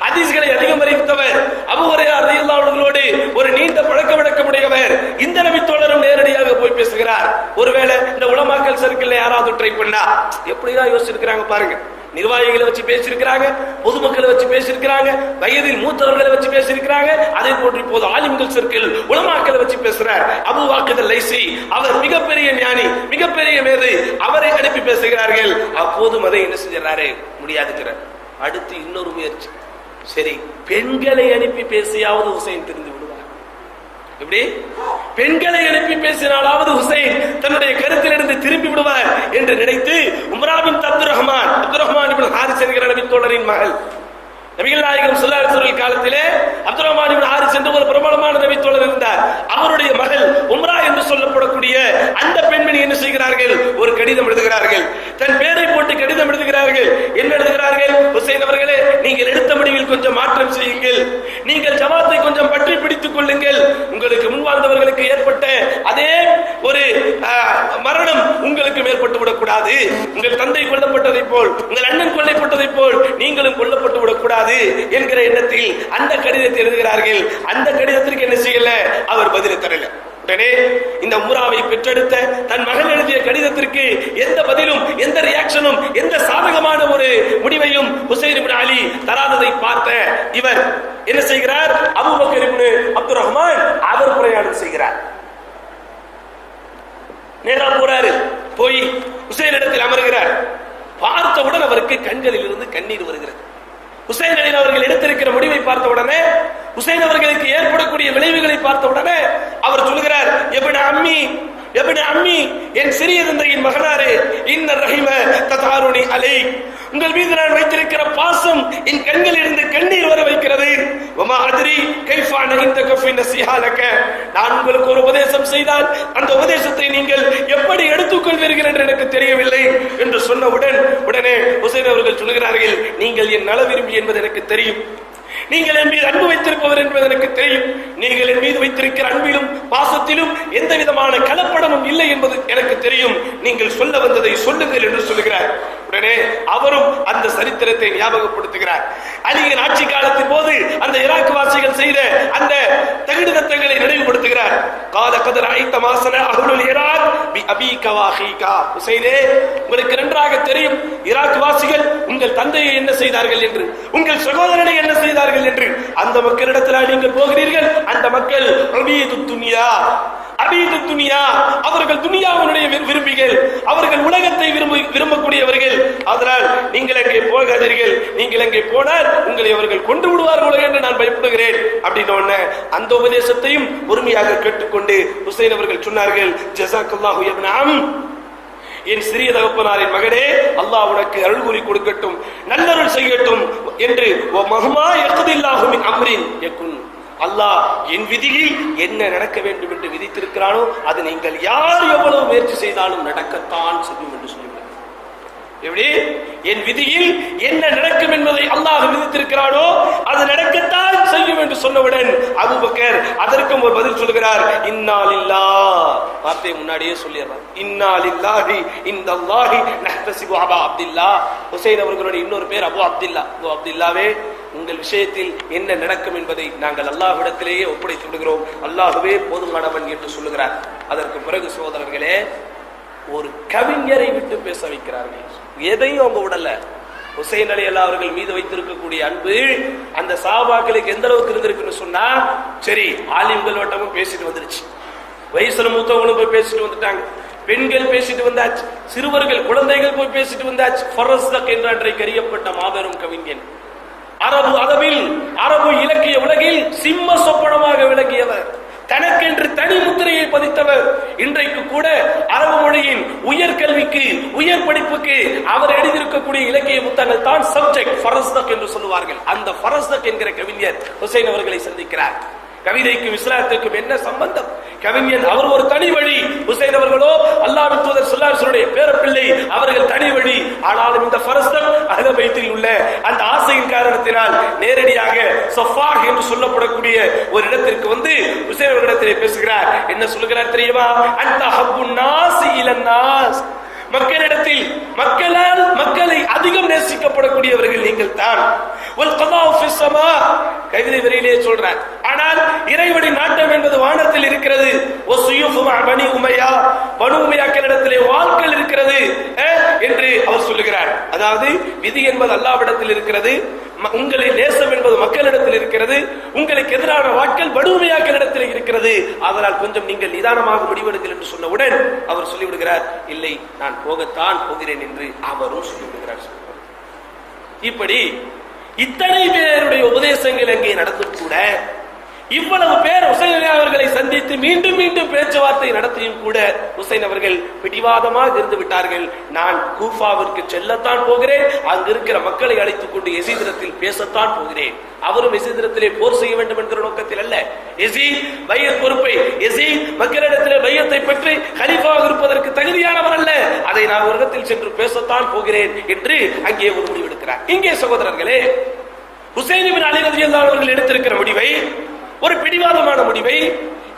ஹதீஸ்களை அதிகம் அறிவித்தவர், அபூ ஹுரைரா ரலியல்லாஹு அன்ஹுவோடு ஒரு நீண்ட பழக்க வழக்கமுடையவர். இந்த நபித்தோழரும் நேரடியாக போய் பேசுகிறார். ஒருவேளை இந்த உலமாக்கள் சர்க்கிள்ல யாராவது ட்ரை பண்ணா எப்படிதான் யோசிச்சிருக்கிறாங்க பாருங்க. நிர்வாகிகளை வச்சு பேசியிருக்கிறாங்க, பொதுமக்களை வச்சு பேசியிருக்கிறாங்க, வயதில் மூத்தவர்களை வச்சு பேசியிருக்கிறாங்க. அதே போன்று இப்போது ஆலிம்கள் சர்க்கிள் உலமாக்களை வச்சு பேசுறார் அபூ வாக்கித் அல்-லைஸி. அவர் மிகப்பெரிய ஞானி, மிகப்பெரிய மேதை, அவரை அனுப்பி பேசுகிறார்கள். அப்போதும் அதை என்ன செஞ்சாரு, முடியாதுங்கிறார். அடுத்து இன்னொரு முயற்சி, சரி பெண்களை அனுப்பி பேசியாவது ஹுசைன் தெரிந்து விடுவார். எப்படி பெண்களை அனுப்பி பேசினாலாவது ஹுசைன் தன்னுடைய கருத்திலிருந்து திரும்பி விடுவார் என்று நினைத்து உம்ரா பின்த் அப்துர் ரஹ்மான் இப்னு ஹாரிஸ் என்கிற நபித்தோழரின் மகள், நபிகள் நாயகம் ஸல்லல்லாஹு அலைஹி வஸல்லம் காலத்திலே அப்துர் ரஹ்மான் இப்னு ஹாரிஸ் என்ற ஒரு பிரபலமான நபித்தோழர் இருந்தார். அவருடைய மகள் உம்ரா என்று சொல்லப்படக்கூடிய அந்த பெண்மணி என்ன செய்கிறார்கள், ஒரு கடிதம் எழுதுகிறார்கள். தன் பெயரை போட்டு கடிதம் எழுதுகிறார்கள். என்ன எழுதுகிறார்கள், ஹுசைன் அவர்களே, நீங்கள் எடுத்த முடிவில் கொஞ்சம் மாற்றம் செய்யுங்கள், நீங்கள் ஜமாத்தை கொஞ்சம் பற்றி பிடித்துக் கொள்ளுங்கள், உங்களுக்கு முன்வாழ்ந்தவர்களுக்கு ஏற்பட்ட அதே ஒரு மரணம் உங்களுக்கு ஏற்பட்டு விடக்கூடாது, உங்கள் தந்தை கொல்லப்பட்டதை போல், உங்கள் அண்ணன் கொல்லப்பட்டதை போல் நீங்களும் கொல்லப்பட்டு விடக்கூடாது என்கிற எண்ணத்தில் அந்த கடிதத்தை எழுதுகிறார்கள். அந்த கடிதத்திற்கு என்ன செய்யல, அவர் பதில் தரல. உடனே இந்த உம்ராவை பெற்றெடுத்த தன் மகன் எழுதிய கடிதத்திற்கு எந்த பதிலும், எந்த ரியாக்ஷனும், எந்த சாதகமான ஒரு முடிவையும் ஹுசைன் இப்னு அலி தராததை பார்த்த இவர் என்ன செய்கிறார், அபூபக்கர் இப்னு அப்துர் ரஹ்மான் அவர் கலந்துரையாடல் செய்கிறார். நேரா போறாரு, போய் ஹுசைன் இடத்தில் அமர்கிறார். பார்த்தவுடன் அவருக்கு கண்களில் இருந்து கண்ணீர் வருகிறது. ஹுசைன் அலி அவர்கள் எடுத்திருக்கிற முடிவை பார்த்த உடனே, ஹுசைன் அவர்களுக்கு ஏற்படக்கூடிய விளைவுகளை பார்த்த உடனே அவர் சொல்கிறார், எபின அம்மி, எபின அம்மி, என் சிறிய தந்தையின் மகனாரே, இன்ன ரஹிம ததாருனி அலை, உங்கள் மீது நான் வைத்திருக்கிற பாசம் என் கண்களில் இருந்து கண்ணீர் வர வைக்கிறது. வமா அத்ரி கைஃபான இந்த கஃபின் நஸீஹாலக, நான் உங்களுக்கு ஒரு உபதேசம் செய்தால் அந்த உபதேசத்தை நீங்கள் எப்படி எடுத்துக்கொள்வீர்கள் என்று எனக்கு தெரியவில்லை என்று சொன்னவுடன் உடனே ஹுசைன் அவர்கள் சொல்கிறார்கள், நீங்கள் என் நல விரும்பி என்பது எனக்கு தெரியும், நீங்கள் என் மீது அன்பு வைத்திருப்பவர் என்பது எனக்கு தெரியும், நீங்கள் என் மீது வைத்திருக்கிற அன்பிலும் பாசத்திலும் எந்த விதமான கலப்படமும் இல்லை என்பது எனக்கு தெரியும், நீங்கள் சொல்ல வந்ததை சொல்லுங்கள் என்று சொல்லுகிறார். உடனே அவரும் அந்த சரித்திரத்தை ஞாபகப்படுத்துகிறார். அலியின் ஆட்சி காலத்தின் போது அந்த ஈராக் வாசிகள் செய்த அந்த தகுதித்தங்களை நினைவுபடுத்துகிறார். கால கதர் ஐத்த மாசன அஹ்லுல் ஈராக் பி அபீக வ அஹீகா, ஹுசைனே, உங்களுக்கு நன்றாக தெரியும் ஈராக் வாசிகள் உங்கள் தந்தையை என்ன செய்தார்கள் என்று, உங்கள் சகோதரனை என்ன செய்தார்கள் என்று. அந்த மக்களிடத்தில் நீங்கள் போகிறீர்கள், அந்த மக்கள் அபீது துன்யா, அபீது துன்யா, அவர்கள் துனியாவினுடைய விரும்பிகள், அவர்கள் உலகத்தை விரும்பக்கூடியவர்கள். அதனால் நீங்கள் அங்கே போகாதீர்கள், நீங்கள் அங்கே போனால் உங்களை அவர்கள் கொண்டு விடுவார்கள் என்று நான் பயப்படுகிறேன் அப்படின்னு அந்த உபதேசத்தையும் பொறுமையாக கேட்டுக்கொண்டு ஹுசைன் அவர்கள் சொன்னார்கள், ஜஸாக்கல்லாஹு இப்ன அம், என் சிறிய தகப்பனாரின் மகனே, அல்லாஹ் உனக்கு அருள் கூறி கொடுக்கட்டும், நல்லருள் செய்யட்டும் என்று. மஹ்மா யக்தில்லாஹு மின் அம்ரின் யகுன், அல்லாஹ் என் விதியில் என்ன நடக்க வேண்டும் என்று விதித்திருக்கிறானோ அது நீங்கள் யார் எவ்வளவு முயற்சி செய்தாலும் நடக்கத்தான் செய்யும் என்று சொல்லுங்கள். எப்படி என் விதியில் என்ன நடக்கும் என்பதை அல்லாஹ் விதித்திருக்கிறானோ அது நடக்கத்தான் செய்யும் என்று சொன்னவுடன் அபூபக்கர் அதற்கும் ஒரு பதில் சொல்கிறார், இன்னா லில்லாஹ், வார்த்தை முன்னாடியே சொல்லிடுறார், இன்னா லில்லாஹி இந்தல்லாஹி நஹ்தஸிபு அபா அப்துல்லா. ஹுசைன் அவர்களுடைய இன்னொரு பேர் அபு அப்துல்லா. அபு அப்துல்லாவே, உங்கள் விஷயத்தில் என்ன நடக்கும் என்பதை நாங்கள் அல்லாஹ்விடத்திலேயே ஒப்படைத்து விடுகிறோம், அல்லாஹ்வே போதுமானவன் என்று சொல்லுகிறார். அதற்கு பிறகு சகோதரர்களே, ஒரு கவிஞரை விட்டு பேச வைக்கிறார்கள். எதையும் அவங்க விடல. ஹுசைன் அலி அல்லாஹ் அவர்கள் மீது வைத்திருக்கக்கூடிய அன்பு அந்த சஹாபாக்களுக்கு எந்த அளவுக்கு இருந்திருக்குன்னு சொன்னா, சரி ஆலிம்கள் வட்டமும் பேசிட்டு வந்துருச்சு, வயசுல மூத்தவங்களும் போய் பேசிட்டு வந்துட்டாங்க, பெண்கள் பேசிட்டு வந்தாச்சு, சிறுவர்கள் குழந்தைகள் போய் பேசிட்டு வந்தாச்சு. ஃபரஸ்தக் என்ற அன்றைக்கு அறியப்பட்ட மாபெரும் கவிஞன், அரபு அதவில் அரபு இலக்கிய உலகில் சிம்ம சொப்பனமாக விளங்கியவர், தனக்கென்று தனி முத்திரையை பதித்தவர். இன்றைக்கு கூட அரபு மொழியின் உயர் கல்விக்கு உயர் படிப்புக்கு அவர் எழுதியிருக்கக்கூடிய இலக்கிய புத்தகங்கள் தான் சப்ஜெக்ட், ஃபரஸ்தக் என்று சொல்லுவார்கள். அந்த ஃபரஸ்தக் என்கிற கவிஞர் ஹுசைன் அவர்களை சந்திக்கிறார். கவிதைக்கும் இஸ்லாத்துக்கும் என்ன சம்பந்தம்? கவிஞன் அவர் ஒரு தனி வழி, ஹுசைன் அவர்களோ அல்லாஹ்வின் தூதர் ஸல்லல்லாஹு அலைஹி வஸல்லம் பேரப்பிள்ளை, அவர்கள் தனி வழி. ஆனாலும் இந்த ஃபரஸ்தக் அஹ்ல பைத்தில் உள்ள அந்த ஆசையின் காரணத்தினால் நேரடியாக சஃபாஹ் என்று சொல்லப்படக்கூடிய ஒரு இடத்திற்கு வந்து ஹுசைன் அவர்களிடத்திலே பேசுகிறார். என்ன சொல்கிறார் தெரியுமா? அன்த ஹப்புன் நாஸி இலன் நாஸ், மக்களிடத்தில் மக்களால் மக்களை அதிகம் நேசிக்கப்படக்கூடியவர்கள் நீங்கள் தான். கவிதை வரியிலே சொல்றார். ஆனால் இறைவனை நாட்டம் என்பது வானத்தில் இருக்கிறது. பனு உமையாக்களிடத்திலே வாழ்க்கை இருக்கிறது என்று அவர் சொல்லுகிறார். அதாவது விதி என்பது அல்லாஹ்விடத்தில் இருக்கிறது, உங்களை நேசம் என்பது மக்களிடத்தில் இருக்கிறது, உங்களுக்கு எதிரான வாக்கள் படுமையாக்களிடத்தில் இருக்கிறது. அதனால் கொஞ்சம் நீங்கள் நிதானமாக முடிவெடுங்கள் என்று சொன்னவுடன் அவர் சொல்லிவிடுகிறார், இல்லை நான் போகத்தான் போகிறேன் என்று அவரும் சொல்லிவிடுகிறார். இப்படி இத்தனை பேருடைய உபதேசங்கள் அங்கே நடந்தும் கூட, இவ்வளவு பேர் ஹுசைன் அவர்களை சந்தித்து மீண்டும் மீண்டும் பேச்சுவார்த்தை நடத்தியும் கூட ஹுசைன் அவர்கள் பிடிவாதமாக இருந்து விட்டார்கள். நான் கூஃபாவிற்கு செல்லத்தான் போகிறேன், அங்கு இருக்கிற மக்களை அழைத்துக் கொண்டு யசீதிடத்தில் பேசத்தான் போகிறேன். அவரும் யசீதிடத்திலே போர் செய்ய வேண்டும் என்கிற நோக்கத்தில் அல்ல. யசீத் பையத் பொறுப்பை, யசீத் மக்களிடத்திலே பையத்தை பெற்று கலீஃபாவாக இருப்பதற்கு தகுதியானவர் அல்ல, அதை நான் உலகத்தில் சென்று பேசத்தான் போகிறேன் என்று அங்கே ஒரு முடிவெடுக்கிறார். இங்கே சகோதரர்களே, ஹுசைன் இப்னு அலி ரலியல்லாஹு அவர்கள் எடுத்திருக்கிற முடிவை, ஒரு பிடிவாதமான முடிவை,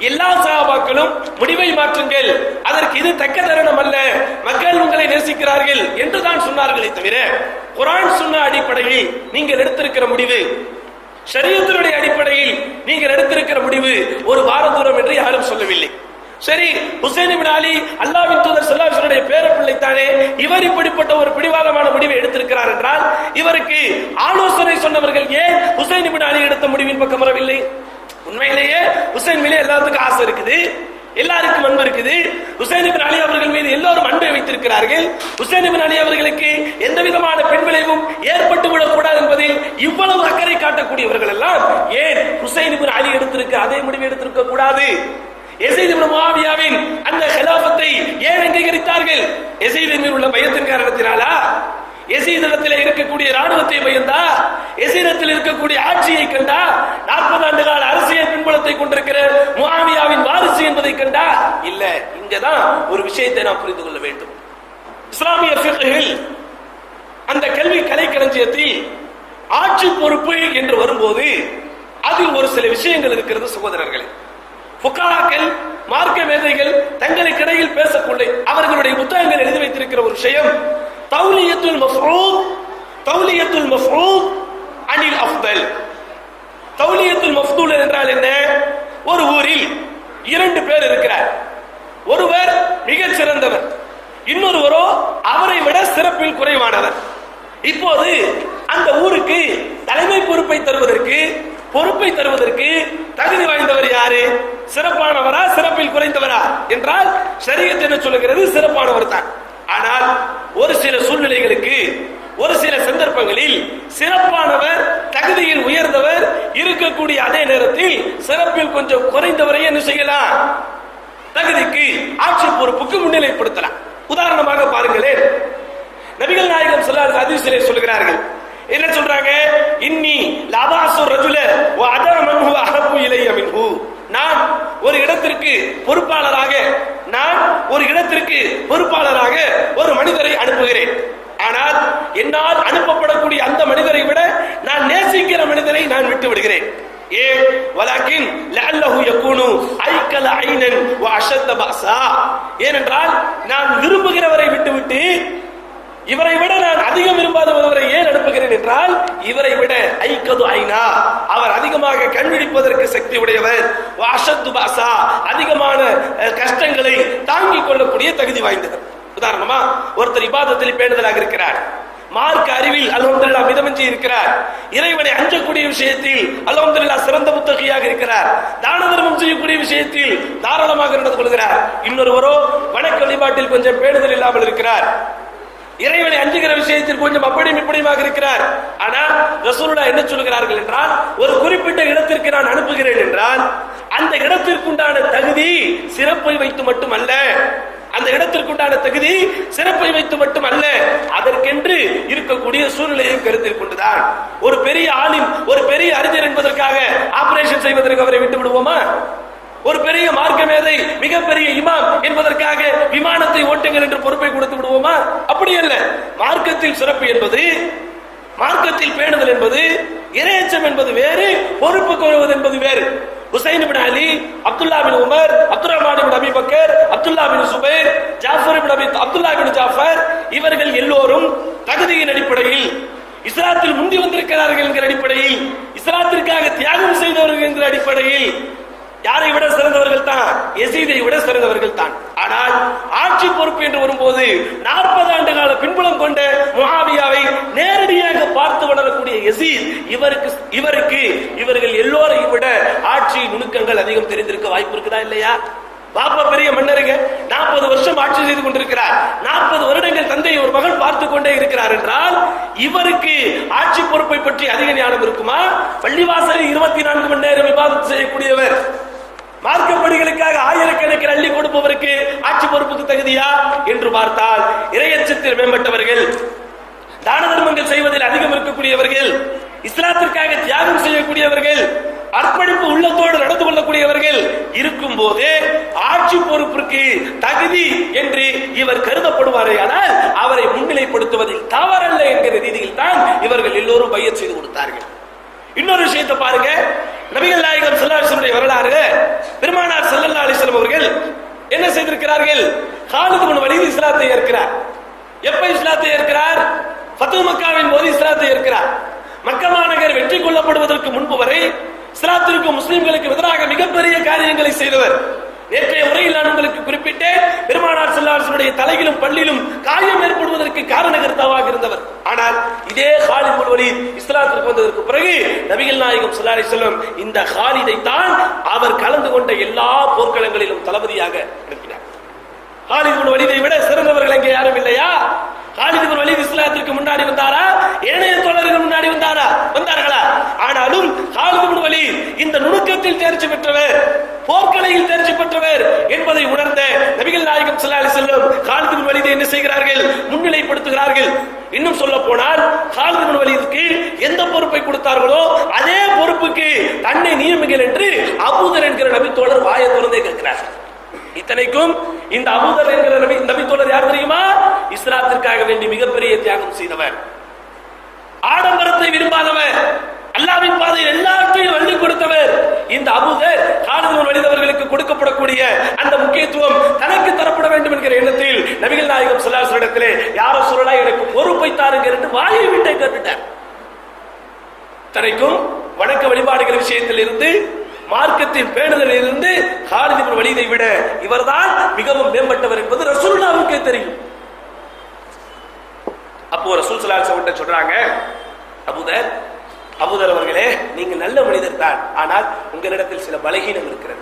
எல்லா சஹாபாக்களும் முடிவை மாற்றுங்கள், அதற்கு இது தக்க தருணம் அல்ல, மக்கள் உங்களை நேசிக்கிறார்கள் என்று தான் சொன்னார்களே தவிர, குர்ஆன் சுன்னா அடிப்படையில் நீங்கள் எடுத்திருக்கிற முடிவு, ஷரியத்தினுடைய அடிப்படையில் நீங்கள் எடுத்திருக்கிற முடிவு ஒரு பாரதூரம் என்று யாரும் சொல்லவில்லை. சரி, ஹுசைன் இப்னு அலி அல்லாஹ்வின் தூதர் ஸல்லல்லாஹு அலைஹி வஸல்லம் பேரப்பிள்ளை தானே, இவர் இப்படிப்பட்ட ஒரு பிடிவாதமான முடிவை எடுத்திருக்கிறார் என்றால், இவருக்கு ஆலோசனை சொன்னவர்கள் ஏன் ஹுசைன் இப்னு அலி எடுத்த முடிவின் பக்கம் வரவில்லை? உண்மையிலேயே ஹுசைன் மீது எல்லாத்துக்கும் ஆசை இருக்குது, எல்லாருக்கும் அன்பு இருக்குது. ஹுசைன் இப்னு அலி அவர்கள் மீது எல்லோரும் அன்பை வைத்திருக்கிறார்கள். ஹுசைன் இப்னு அலி அவர்களுக்கு எந்த விதமான பெண் விளைவும் ஏற்பட்டு விடக்கூடாது என்பதில் இவ்வளவு அக்கறை காட்டக்கூடியவர்கள் எல்லாம் ஏன் ஹுசைன் இப்னு அலி எடுத்திருக்க அதே முடிவு எடுத்திருக்க கூடாது? யஸீத் இப்னு முஆவியாவின் அந்த கிலாஃபத்தை ஏன் அங்கீகரித்தார்கள்? யஸீத் மீது உள்ள பயத்தின் காரணத்தினாலா? யஸீதிடத்தில் இருக்கக்கூடிய ராணுவத்தை பயந்தா? யஸீதிடத்தில் இருக்கக்கூடிய ஆட்சியை கண்டா? 40 ஆண்டு கால அரசியல் பின்புலத்தை கொண்டிருக்கிற முஆவியாவின் வாரிசு என்பதை கண்டா? இல்ல. இங்கதான் ஒரு விஷயத்தை நாம் புரிந்து கொள்ள வேண்டும். இஸ்லாமிய ஃபிக்ஹில் அந்த கல்வி கலைக்களஞ்சியத்தில் ஆட்சி பொறுப்பு என்று வரும்போது அதில் ஒரு சில விஷயங்கள் இருக்கிறது சகோதரர்களே. ஃபுகஹாக்கள், மார்க்க மேதைகள் தங்களுக்கு இடையில் பேசக்கொண்டு அவர்களுடைய புத்தகங்கள் எழுதி வைத்திருக்கிற ஒரு விஷயம் தௌலியத்துல் மஃப்ரூத் அனில் அஃதல். தௌலியத்துல் மஃப்தூல் என்றால் என்ன? ஒரு ஊரில் 2 பேர் இருக்கிறார். ஒருவர் மிகச் சிறந்தவர், இன்னொருவரோ அவரை விட சிறப்பில் குறைவானவர். இப்போது அந்த ஊருக்கு தலைமை பொறுப்பை தருவதற்கு தகுதி வாய்ந்தவர் யாரு? சிறப்பானவரா சிறப்பில் குறைந்தவரா என்றால் ஷரியத் என்ன சொல்லுகிறது? சிறப்பானவர் தான். ஆனால் ஒரு சில சூழ்நிலைகளுக்கு, ஒரு சில சந்தர்ப்பங்களில் சிறப்பானவர், தகுதியில் உயர்ந்தவர் இருக்கக்கூடிய அதே நேரத்தில் சிறப்பில் கொஞ்சம் குறைந்தவரை என்ன செய்யலாம்? தகுதிக்கு, ஆட்சி பொறுப்புக்கு முன்னிலைப்படுத்தலாம். உதாரணமாக பாருங்களேன், நபிகள் நாயகம் ஸல்லல்லாஹு அலைஹி வஸல்லம் சொல்கிறார்கள். என்ன சொல்றாங்க? இன்னி லபாசு ரஜுல வ அதமன்ஹு அஹப்பு இலைய மின்ஹு. நான் ஒரு இடத்திற்கு பொறுப்பாளராக ஒரு மனிதரை அனுப்புகிறேன். ஆனால் என்னால் அனுப்பப்படக்கூடிய அந்த மனிதரை விட நான் நேசிக்கிற மனிதரை நான் விட்டு விடுகிறேன். ஏன்? வலக்கின் லஅல்லஹு யகூனு ஐகல ஐனன் வ அஷத்த பஸா. ஏனென்றால் நான் விரும்புகிறவரை விட்டுவிட்டு இவரை விட நான் அதிகம் விரும்பாத ஒருவரை ஏன் அனுப்புகிறேன் என்றால், இவரை விட ஐகது ஐனா, அவர் அதிகமாக கண்விழிப்பதற்கு சக்தி உடையவர், அஷத்து பாசா, அதிகமான கஷ்டங்களை தாங்கிக் கொள்ளக்கூடிய தகுதி வாய்ந்தவர். உதாரணமா, ஒருத்தர் இபாதத்தில் பேணுதலாக இருக்கிறார், மார்க்க அறிவில் அல்ஹம்துலில்லாஹ் மிதமின்றி இருக்கிறார், இறைவனை அஞ்சக்கூடிய விஷயத்தில் அல்ஹம்துலில்லாஹ் சிறந்த முத்தகியாக இருக்கிறார், தான தர்மம் செய்யக்கூடிய விஷயத்தில் தாராளமாக நடந்து கொள்கிறார். இன்னொருவரோ வணக்க வழிபாட்டில் கொஞ்சம் பேணுதல் இல்லாமல் இருக்கிறார், இறைவனை அஞ்சுகிற விஷயத்தில் கொஞ்சம் அப்படியும் இப்படியுமாக இருக்கிறார். ஆனால் ரசூலுல்லாஹ் என்ன சொல்கிறார்கள் என்றால், ஒரு குறிப்பிட்ட இடத்திற்கு நான் அனுப்புகிறேன் என்றால் அந்த இடத்திற்குண்டான தகுதி சிறப்பை வைத்து மட்டுமல்ல, அதற்கென்று இருக்கக்கூடிய சூழ்நிலையை கருத்தில் கொண்டுதான். ஒரு பெரிய ஆலிம், ஒரு பெரிய அறிஞர் என்பதற்காக ஆபரேஷன் செய்வதற்கு அவரை விட்டு விடுவோமா? ஒரு பெரிய மார்க்க மேதை, மிகப்பெரிய இமாம் என்பதற்காக விமானத்தை ஓட்டுங்கள் என்று பொறுப்பை கொடுத்து விடுவோமா? அப்படி அல்ல. மார்க்கத்தில் சிறப்பு என்பது, மார்க்கத்தில் பேணுதல் என்பது, இறையச்சம் என்பது வேறு, பொறுப்பு கோருவது என்பது வேறு. ஹுசைன் இப்னு அலி, அப்துல்லா பின் உமர், அப்துர்ரஹ்மான் இப்னு அபி பக்கர், அப்துல்லா பின் சுபைர், ஜாஃபர் இப்னு அப்துல்லா பின் ஜாஃபர், இவர்கள் எல்லோரும் தகுதியின் அடிப்படையில், இஸ்லாத்தில் முந்தி வந்திருக்கிறார்கள் என்கிற அடிப்படையில், இஸ்லாத்திற்காக தியாகம் செய்தவர்கள் என்கிற அடிப்படையில் யாரை விட சிறந்தவர்கள் தான்? யஸீதை விட சிறந்தவர்கள் தான். ஆனால் ஆட்சி பொறுப்பு என்று வரும்போது 40 ஆண்டு கால பின்புலம் கொண்ட முஆவியாவை நேரடியாக பார்த்து வளரக்கூடிய யஸீத், இவர்கள் எல்லோரையும் விட ஆட்சி நுணுக்கங்கள் அதிகம் தெரிந்திருக்க வாய்ப்பு இருக்குதா இல்லையா? பாப்பா பெரிய மன்னருங்க, 40 வருஷம் ஆட்சி செய்து கொண்டிருக்கிறார், 40 வருடங்கள் தந்தையை ஒரு மகன் பார்த்து கொண்டே இருக்கிறார் என்றால் இவருக்கு ஆட்சி பொறுப்பை பற்றி அதிக ஞானம் இருக்குமா? பள்ளிவாசலில் 24 மணி நேரம் இபாதத் செய்யக்கூடியவர், மார்க்கப்படிகளுக்காக ஆயிரக்கணக்கில் அள்ளி கொடுப்பவருக்கு ஆட்சி பொறுப்புக்கு தகுதியா என்று பார்த்தால், இறையச்சத்தில் மேம்பட்டவர்கள், தான தர்மங்கள் செய்வதில் அதிகம் இருக்கக்கூடியவர்கள், இஸ்லாத்திற்காக தியாகம் செய்யக்கூடியவர்கள், அர்ப்பணிப்பு உள்ளத்தோடு நடந்து கொள்ளக்கூடியவர்கள் இருக்கும் போது ஆட்சி பொறுப்பிற்கு தகுதி என்று இவர் கருதப்படுவாரே, ஆனால் அவரை முன்னிலைப்படுத்துவதில் தவறல்ல என்கிற ரீதியில் தான் இவர்கள் எல்லோரும் பையத் செய்து கொடுத்தார்கள். இன்னொரு விஷயத்தை பாருங்க, நபிகள் நாயகம் ஸல்லல்லாஹு அலைஹி வஸல்லம் வரலாறு, பெருமானார் ஸல்லல்லாஹு அலைஹி வஸல்லம் அவர்கள் என்ன செய்திருக்கிறார்கள்? காலித் இப்னு வலீத் இஸ்லாத்தை ஏற்கிறார். எப்ப இஸ்லாத்தை ஏற்கிறார்? ஃபத்ஹு மக்காவின் போது இஸ்லாத்தை ஏற்கிறார். மக்கா மாநகர் வெற்றி கொள்ளப்படுவதற்கு முன்பு வரை இஸ்லாத்திற்கு முஸ்லிம்களுக்கு எதிராக மிகப்பெரிய காரியங்களை செய்தவர். நேற்றைய உரையில் நான் உங்களுக்கு குறிப்பிட்டேன், பெருமானார் ஸல்லல்லாஹு அலைஹி வஸல்லம் தலையிலும் பள்ளியிலும் காயம் ஏற்படுவதற்கு காரணகர்த்தாவாக இருந்தவர். ஆனால் இதே காலித் இப்னு வலீத் இஸ்லாத்திற்கு வந்ததற்கு பிறகு நபிகள் நாயகம் ஸல்லல்லாஹு அலைஹி வஸல்லம் இந்த காலிதை தான் அவர் கலந்து கொண்ட எல்லா போர்க்களங்களிலும் தளபதியாக அனுப்பினார். காலித் இப்னு வலீதை விட சிறந்தவர்கள் அங்கே யாரும் இல்லையா? காலித் இப்னு வலீத் இஸ்லாத்திற்கு முன்னாடி வந்தாரா? ஏனைய தோழர்கள் முன்னாடி வந்தார்களா? ஆனாலும் காலித் இப்னு வலீத் இந்த நுணுக்கத்தில் தேர்ச்சி பெற்றவர், போர்க்கலையில் தேர்ச்சி பெற்றவர் என்பதை உணர்ந்த நபிகள் நாயகம் ஸல்லல்லாஹு அலைஹி வஸல்லம் காலித் இப்னு வலீதை என்ன செய்கிறார்கள்? முன்னிலைப்படுத்துகிறார்கள். இன்னும் சொல்ல போனால் காலித் இப்னு வலீதுக்கு எந்த பொறுப்பை கொடுத்தார்களோ அதே பொறுப்புக்கு தன்னை நியமிங்கள் என்று அபூதர் என்கிற நபி தோழர் வாயை திறந்தே கேட்கிறார். இத்தனைக்கும் இந்த அபூதர் என்கிற நபி தோழர் யார் தெரியுமா? இஸ்லாத்திற்காக வேண்டி மிகப்பெரிய தியாகம் செய்தவர், ஆடம்பரத்தை விரும்பாதவர், அல்லாஹ்வின் பாதையில் எல்லாத்தையும் அள்ளி கொடுத்தவர். இந்த அபூதர் காலித் இப்னு வலீத் அவர்களுக்கு கொடுக்கப்படக்கூடிய அந்த முக்கியத்துவம் தனக்கு தரப்பட வேண்டும் என்கிற எண்ணத்தில் நபிகள் நாயகம் ஸல்லல்லாஹு அலைஹி வஸல்லம் இடத்திலே யா ரசூலல்லாஹ் எனக்கு பொறுப்பை தாருங்கள் என்று வாயை விட்டே கேட்டுட்டார். தனக்கும் வணக்க வழிபாடுகிற விஷயத்தில் இருந்து, மார்க்கத்தின் பேணுதலில் இருந்து காலித் இப்னு வலீதை விட இவர்தான் மிகவும் மேம்பட்டவர் என்பது ரசூலுல்லாஹ்வுக்கே தெரியும். அப்போ ரசூல் ஸல்லல்லாஹு அலைஹி வஸல்லம் சொல்றாங்க, அபூதர் அவர்களே, நீங்க நல்ல மனிதர் தான், ஆனால் உங்களிடத்தில் சில பலகீனம் இருக்கிறது.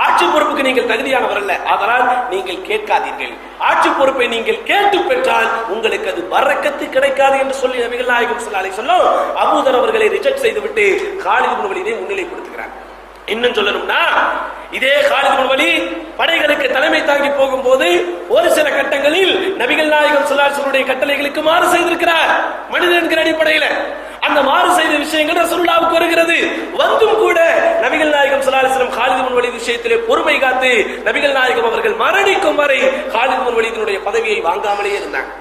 ஆட்சி பொறுப்புக்கு நீங்கள் தகுதியானவர் அல்ல, அதனால் நீங்கள் கேட்காதீர்கள். ஆட்சி பொறுப்பை நீங்கள் கேட்டு பெற்றால் உங்களுக்கு அது பரக்கத்து கிடைக்காது என்று சொல்லி நபிகள் நாயகம் ஸல்லல்லாஹு அலைஹி வஸல்லம் அபூதர் அவர்களை ரிஜெக்ட் செய்துவிட்டு காலித் இப்னு வலீதை முன்னிலைப்படுத்துகிறார். இன்னும் சொல்லணும்னா, இதே காலித் இப்னு வலீத் படைகளுக்கு தலைமை தாங்கி போகும்போது ஒரு சில கட்டங்களில் நபிகள் நாயகம் ஸல்லல்லாஹு அலைஹி வஸல்லம் கட்டளைகளுக்கு மாறு செய்திருக்கிறார். மனிதன் என்கிற அடிப்படையில் அந்த மாறு செய்த விஷயங்கள் ரசூலுல்லாஹ்வுக்கு வருகிறது. வந்தும் கூட நபிகள் நாயகம் ஸல்லல்லாஹு அலைஹி வஸல்லம் காலித் இப்னு வலீத் விஷயத்திலே பொறுமை காத்து நபிகள் நாயகம் அவர்கள் மரணிக்கும் வரை காலித் இப்னு வலீதினுடைய பதவியை வாங்காமலே இருந்தாங்க.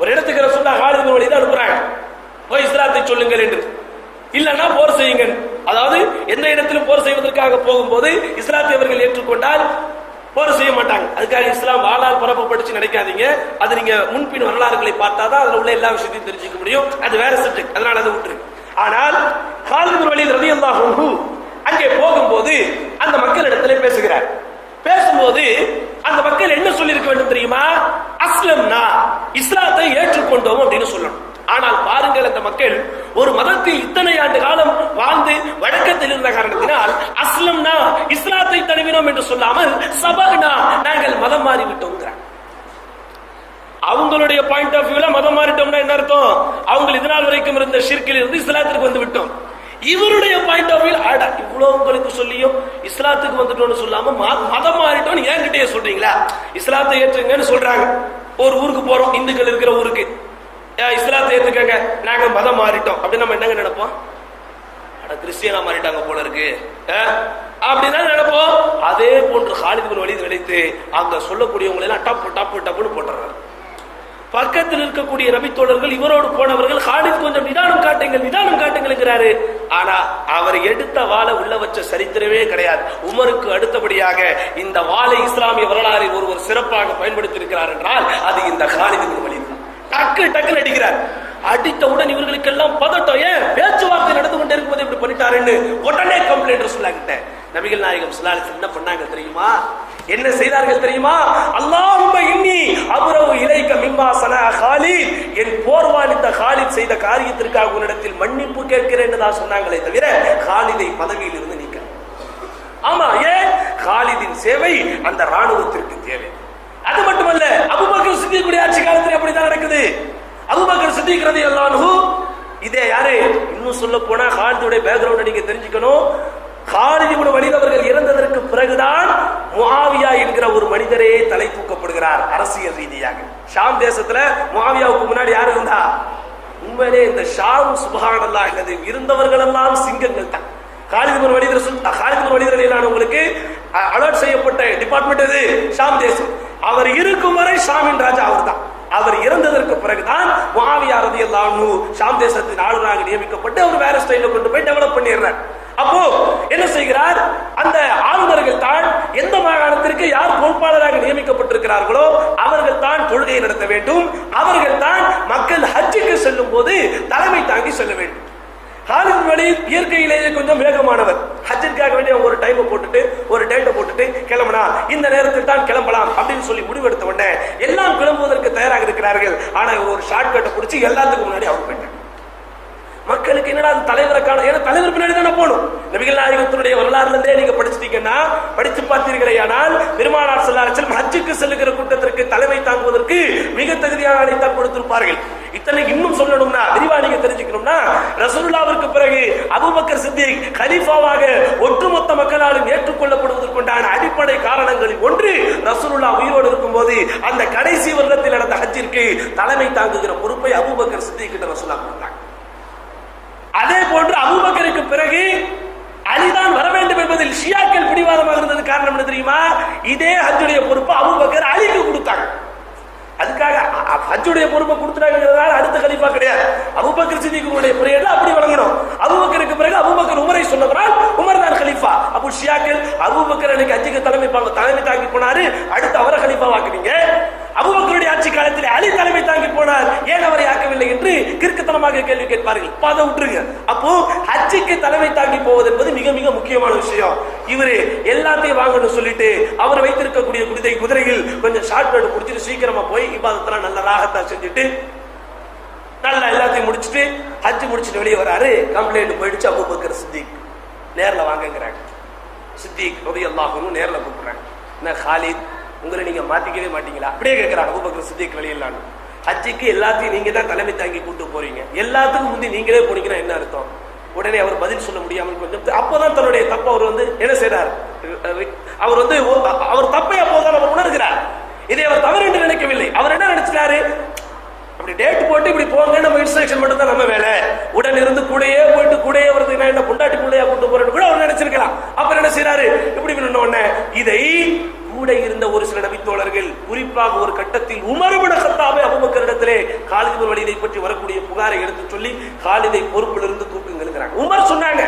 ஒரு இடத்துக்கு ரசூலுல்லாஹ் காலித் இப்னு வலீதை அனுப்புறாங்க, போய் இஸ்லாத்தை சொல்லுங்கள் என்று, இல்லன்னா போர் செய்யுங்க. அதாவது எந்த இடத்திலும் போர் செய்வதற்காக போகும்போது இஸ்லாத்தை அவர்கள் ஏற்றுக்கொண்டால் போர் செய்ய மாட்டாங்க. அதுக்காக இஸ்லாம் வாளால் பரப்பப்பட்டுச்சு நினைக்காதீங்க. அது நீங்க முன்பின் வரலாறுகளை பார்த்தாதான் அதுல உள்ள எல்லா விஷயத்தையும் தெரிஞ்சுக்க முடியும். அது வேற சப்ஜெக்ட், அதனால அதை விட்டுரு. ஆனால் காலித் இப்னு வலீத் ரலியல்லாஹு அன்ஹு அங்கே போகும்போது அந்த மக்களிடத்திலே பேசுகிறார். பேசும்போது அந்த மக்கள் என்ன சொல்லி இருக்க வேண்டும் தெரியுமா? அஸ்லம்னா, இஸ்லாத்தை ஏற்றுக்கொண்டோம் அப்படின்னு சொல்லணும். ஆனால் பாருங்கள், அந்த மக்கள் ஒரு மதத்தில் இத்தனை ஆண்டு காலம் வாழ்ந்து வழக்கத்தில் இருந்த காரணத்தினால் அஸ்லம்னா, இஸ்லாத்தை தழுவினோம் என்று சொல்லாமல் சபக்னா, நாங்கள் மதம் மாறிவிட்டோம். அவங்களுடைய பாயிண்ட் ஆஃப் வியூல மதம் மாறிட்டோம்னா என்ன அர்த்தம்? அவங்க இதனால் வரைக்கும் இருந்த ஷிர்கில் இருந்து இஸ்லாத்திற்கு வந்து விட்டோம். இவருடைய பாயிண்ட் ஆஃப் வியூ, ஆடா இவ்வளவு உங்களுக்கு சொல்லியும் இஸ்லாத்துக்கு வந்துட்டோம்னு சொல்லாம மதம் மாறிட்டோம்னு என்கிட்டயே சொல்றீங்களா? இஸ்லாத்தை ஏற்றுங்கன்னு சொல்றாங்க. ஒரு ஊருக்கு போறோம், இந்துக்கள் இருக்கிற ஊருக்கு, இஸ்லாத்தை ஏத்துக்கங்க, நாங்க மதம் மாறிட்டோம் அப்படின்னு நம்ம என்னங்க நினைப்போம்? கிறிஸ்டியனா மாறிட்டாங்க போல இருக்கு அப்படின்னா நினைப்போம். அதே போன்று காலித் இப்னு வலீத் நினைத்து அங்க சொல்லக்கூடியவங்களை எல்லாம் டப்பு டப்பு டப்புன்னு போட்டுறாரு. பக்கத்தில் இருக்கக்கூடிய நபி தோழர்கள் இவரோடு போனவர்கள் காலித் கொஞ்சம் நிதானம் காட்டுங்கிறாரு. ஆனா அவர் எடுத்த வாளை உள்ள வச்ச சரித்திரமே கிடையாது. உமருக்கு அடுத்தபடியாக இந்த வாளை இஸ்லாமிய வரலாறில் ஒருவர் சிறப்பாக பயன்படுத்தி இருக்கிறார் என்றால் அது இந்த காலித் இப்னு வலீத். டக்கு அடிக்கிறார். அடித்தவுடன் இவர்களுக்கெல்லாம் பதட்டம். ஏன் பேச்சுவார்த்தை நடந்து கொண்டே இருக்கும்போது இப்படி பண்ணிட்டாருன்னு உடனே கம்ப்ளைண்ட் ரசூலுல்லாஹ்கிட்ட. நபிகள் நாயகம் ஸல்லல்லாஹு அலைஹி வஸல்லம் என்ன பண்ணாங்க தெரியுமா? என்ன செய்தார்கள் தெரியுமா? அல்லாஹும்ம இன்னி அப்ரவு இலைக மிம்மா ஸனா காலித், என் போர்வால் இந்த காலித் செய்த காரியத்திற்காக உன்னிடத்தில் மன்னிப்பு கேட்கிறேன் என்று தான் சொன்னாங்களே தவிர காலிதை பதவியில் இருந்து நீக்க. ஆமா, ஏன்? காலிதின் சேவை அந்த ராணுவத்திற்கு தேவை. அது மட்டுமல்ல, அபூபக்கர் சித்திக் ஆட்சி காலத்தில் அப்படிதான் நடக்குது. அபூபக்கர் சித்திக் ரலியல்லாஹு அன்ஹு, இதே யாரு? இன்னும் சொல்ல போனா காலிதுடைய பேக்ரவுண்ட் நீங்க தெரிஞ்சுக்கணும். காலித் இப்னு வலீத் அவர்கள் இறந்ததற்கு பிறகுதான் முஆவியா என்கிற ஒரு மனிதரே தலை தூக்கப்படுகிறார் அரசியல் ரீதியாக. ஷாம் தேசத்துல முஆவியாவுக்கு முன்னாடி யாரு இருந்தா? உண்மையிலே இந்த ஷாம் சுப்ஹானல்லாஹ் இருந்தவர்கள் எல்லாம் சிங்கங்கள் தான். காலித் இப்னு வலீத் ரலியல்லாஹு உங்களுக்கு அலர்ட் செய்யப்பட்ட டிபார்ட்மெண்ட் எது? ஷாம் தேசம். அவர் இருக்கும் வரை ஷாமின் ராஜா அவர் தான். அவர் இறந்ததற்கு பிறகுதான் முஆவியா ரலியல்லாஹு அன்ஹு ஷாம் தேசத்தின் ஆளுநராக நியமிக்கப்பட்டு அவர் வேற ஸ்டைல கொண்டு போய் டெவலப் பண்ணிடுறார். அப்போ என்ன செய்கிறார்? அந்த ஆளுநர்கள் தான் எந்த மாகாணத்திற்கு யார் பொறுப்பாளராக நியமிக்கப்பட்டிருக்கிறார்களோ அவர்கள் தான் தொழுகை நடத்த வேண்டும். அவர்கள் தான் மக்கள் ஹஜ்ஜுக்கு செல்லும் போது தலைமை தாங்கி செல்ல வேண்டும். காலித் வலீத் இயற்கையிலேயே கொஞ்சம் வேகமானவர். ஹஜ்ஜிற்காக வேண்டிய ஒரு டைமை போட்டுட்டு ஒரு டேட்டை போட்டுட்டு கிளம்பினா இந்த நேரத்தில் தான் கிளம்பலாம் அப்படின்னு சொல்லி முடிவெடுத்த உடனே எல்லாம் கிளம்புவதற்கு தயாராக இருக்கிறார்கள். ஆனா ஒரு ஷார்ட் கட்டை பிடிச்சி எல்லாத்துக்கும் முன்னாடி அவர் போயிட்டாங்க. மக்களுக்கு என்னடா தலைவருக்கான, ஏன்னா தலைவர் பின்னாடி தானே போகணும். நபிகள் நாயகத்தினுடைய வரலாறுல இருந்தே நீங்க படிச்சிட்டீங்கன்னா, படிச்சு பார்த்தீர்களே ஆனால் பெருமானார் ஸல்லல்லாஹு அலைஹி வஸல்லம் ஹஜ்ஜுக்கு செல்லுகிற கூட்டத்திற்கு தலைமை தாங்குவதற்கு மிக தகுதியான ஆளைத்தான் கொடுத்திருப்பார்கள். இத்தனை இன்னும் சொல்லணும்னா, விரிவா நீங்க தெரிஞ்சுக்கணும்னா, ரசூலுல்லாஹ்விற்கு பிறகு அபூபக்கர் சித்திக் கலீஃபாவாக ஒட்டுமொத்த மக்களாலும் ஏற்றுக்கொள்ளப்படுவதற்குண்டான அடிப்படை காரணங்களில் ஒன்று, ரசூலுல்லாஹ் உயிரோடு இருக்கும்போது அந்த கடைசி வருடத்தில் நடந்த ஹஜ்ஜிற்கு தலைமை தாங்குகிற பொறுப்பை அபூபக்கர் சித்திக் கிட்ட ரசூலுல்லாஹ் கொடுத்தாங்க. அதே போன்று அபூபக்கருக்கு பிறகு அலிதான் வர வேண்டும் என்பதில் ஷியாக்கள் பிடிவாதமாக இருந்தது. காரணம் என்ன தெரியுமா? இதே ஹஜ்ஜுடைய பொறுப்பு அபூபக்கர் அலிக்கு கொடுத்தாங்க. அதுக்காக ஹஜ்ஜுடைய பொறுப்பை கொடுத்துட்டாங்கிறதால அடுத்த கலீஃபா கிடையாது. அபூபக்கர் சித்திக்குடைய பீரியட்ல அப்படி வழங்கணும். அபூபக்கருக்கு பிறகு அபூபக்கர் உமரை சொன்னவரால் உமர் தான் கலீஃபா. அப்போ ஷியாக்கள் அபூபக்கர் அன்னைக்கு ஹஜ்ஜுக்கு தலைமை தாங்கி போனாரு, அடுத்து அவரை கலீஃபா ஆக்குனீங்க. அபூபக்கருடைய ஆட்சி காலத்தில் அலி தலைமை தாங்கி போனார், ஏன் அவரை ஆக்கவில்லை என்று கிறுக்குத்தனமாக கேள்வி கேட்பார்கள். அதை விட்டுருங்க. அப்போ ஹஜ்ஜுக்கு தலைமை தாங்கி போவது என்பது மிக மிக முக்கியமான விஷயம். இவரு எல்லாத்தையும் வாங்கணும்னு சொல்லிட்டு அவர் வைத்திருக்கக்கூடிய குதிரையில் கொஞ்சம் ஷார்ட் கட் குடிச்சிட்டு சீக்கிரமா போய் இபாதத்தெல்லாம் நல்ல ராகத்தா செஞ்சுட்டு நல்லா எல்லாத்தையும் முடிச்சுட்டு ஹஜ் முடிச்சுட்டு வெளியே வராரு. கம்ப்ளைண்ட் போயிடுச்சு. அபூபக்கர் சித்திக் நேர்ல வாங்குங்கிறாங்க. சித்திக் ரலியல்லாஹு அன்ஹு நேர்ல கூப்பிடுறாங்க. என்ன காலித், உங்களை நீங்க மாத்திக்கவே மாட்டீங்களா? அப்படியே கேட்கிறாங்க அபூபக்கர் சித்திக் வெளியிலான்னு. ஹஜ்ஜுக்கு எல்லாத்தையும் நீங்க தான் தலைமை தாங்கி கூட்டு போறீங்க, எல்லாத்துக்கும் முந்தி நீங்களே போனீங்கன்னா என்ன அர்த்தம்? உடனே அவர் பதில் சொல்ல முடியாமல் கொஞ்சம் அப்போதான் தன்னுடைய தப்ப அவர் என்ன செய்றார், அவர் தப்பை அப்போதான் அவர் உணர்கிறார். இதை அவர் தவறு என்று நினைக்கவில்லை. அவர் என்ன நினைச்சாரு, அப்படி டேட் போட்டு இப்படி போங்க, நம்ம இன்ஸ்ட்ரக்ஷன் மட்டும் தான் நம்ம வேலை, உடன் இருந்து கூடயே போயிட்டு கூடயே வருது, நான் என்ன பொண்டாட்டி பிள்ளையா கூட்டு போறேன்னு கூட அவர் நினைச்சிருக்கலாம். அப்புறம் என்ன செய்யறாரு, இப்படி உடனே இதை கூட இருந்த ஒரு சில நபித்தோழர்கள், குறிப்பாக ஒரு கட்டத்தில் உமர் இப்னு கத்தாபை அபூபக்கரிடத்திலே காலித் இப்னு வலீதை பற்றி வரக்கூடிய புகாரை எடுத்து சொல்லி காலிதை பொறுப்பிலிருந்து தூக்குங்கிறாங்க. உமர் சொன்னாங்க,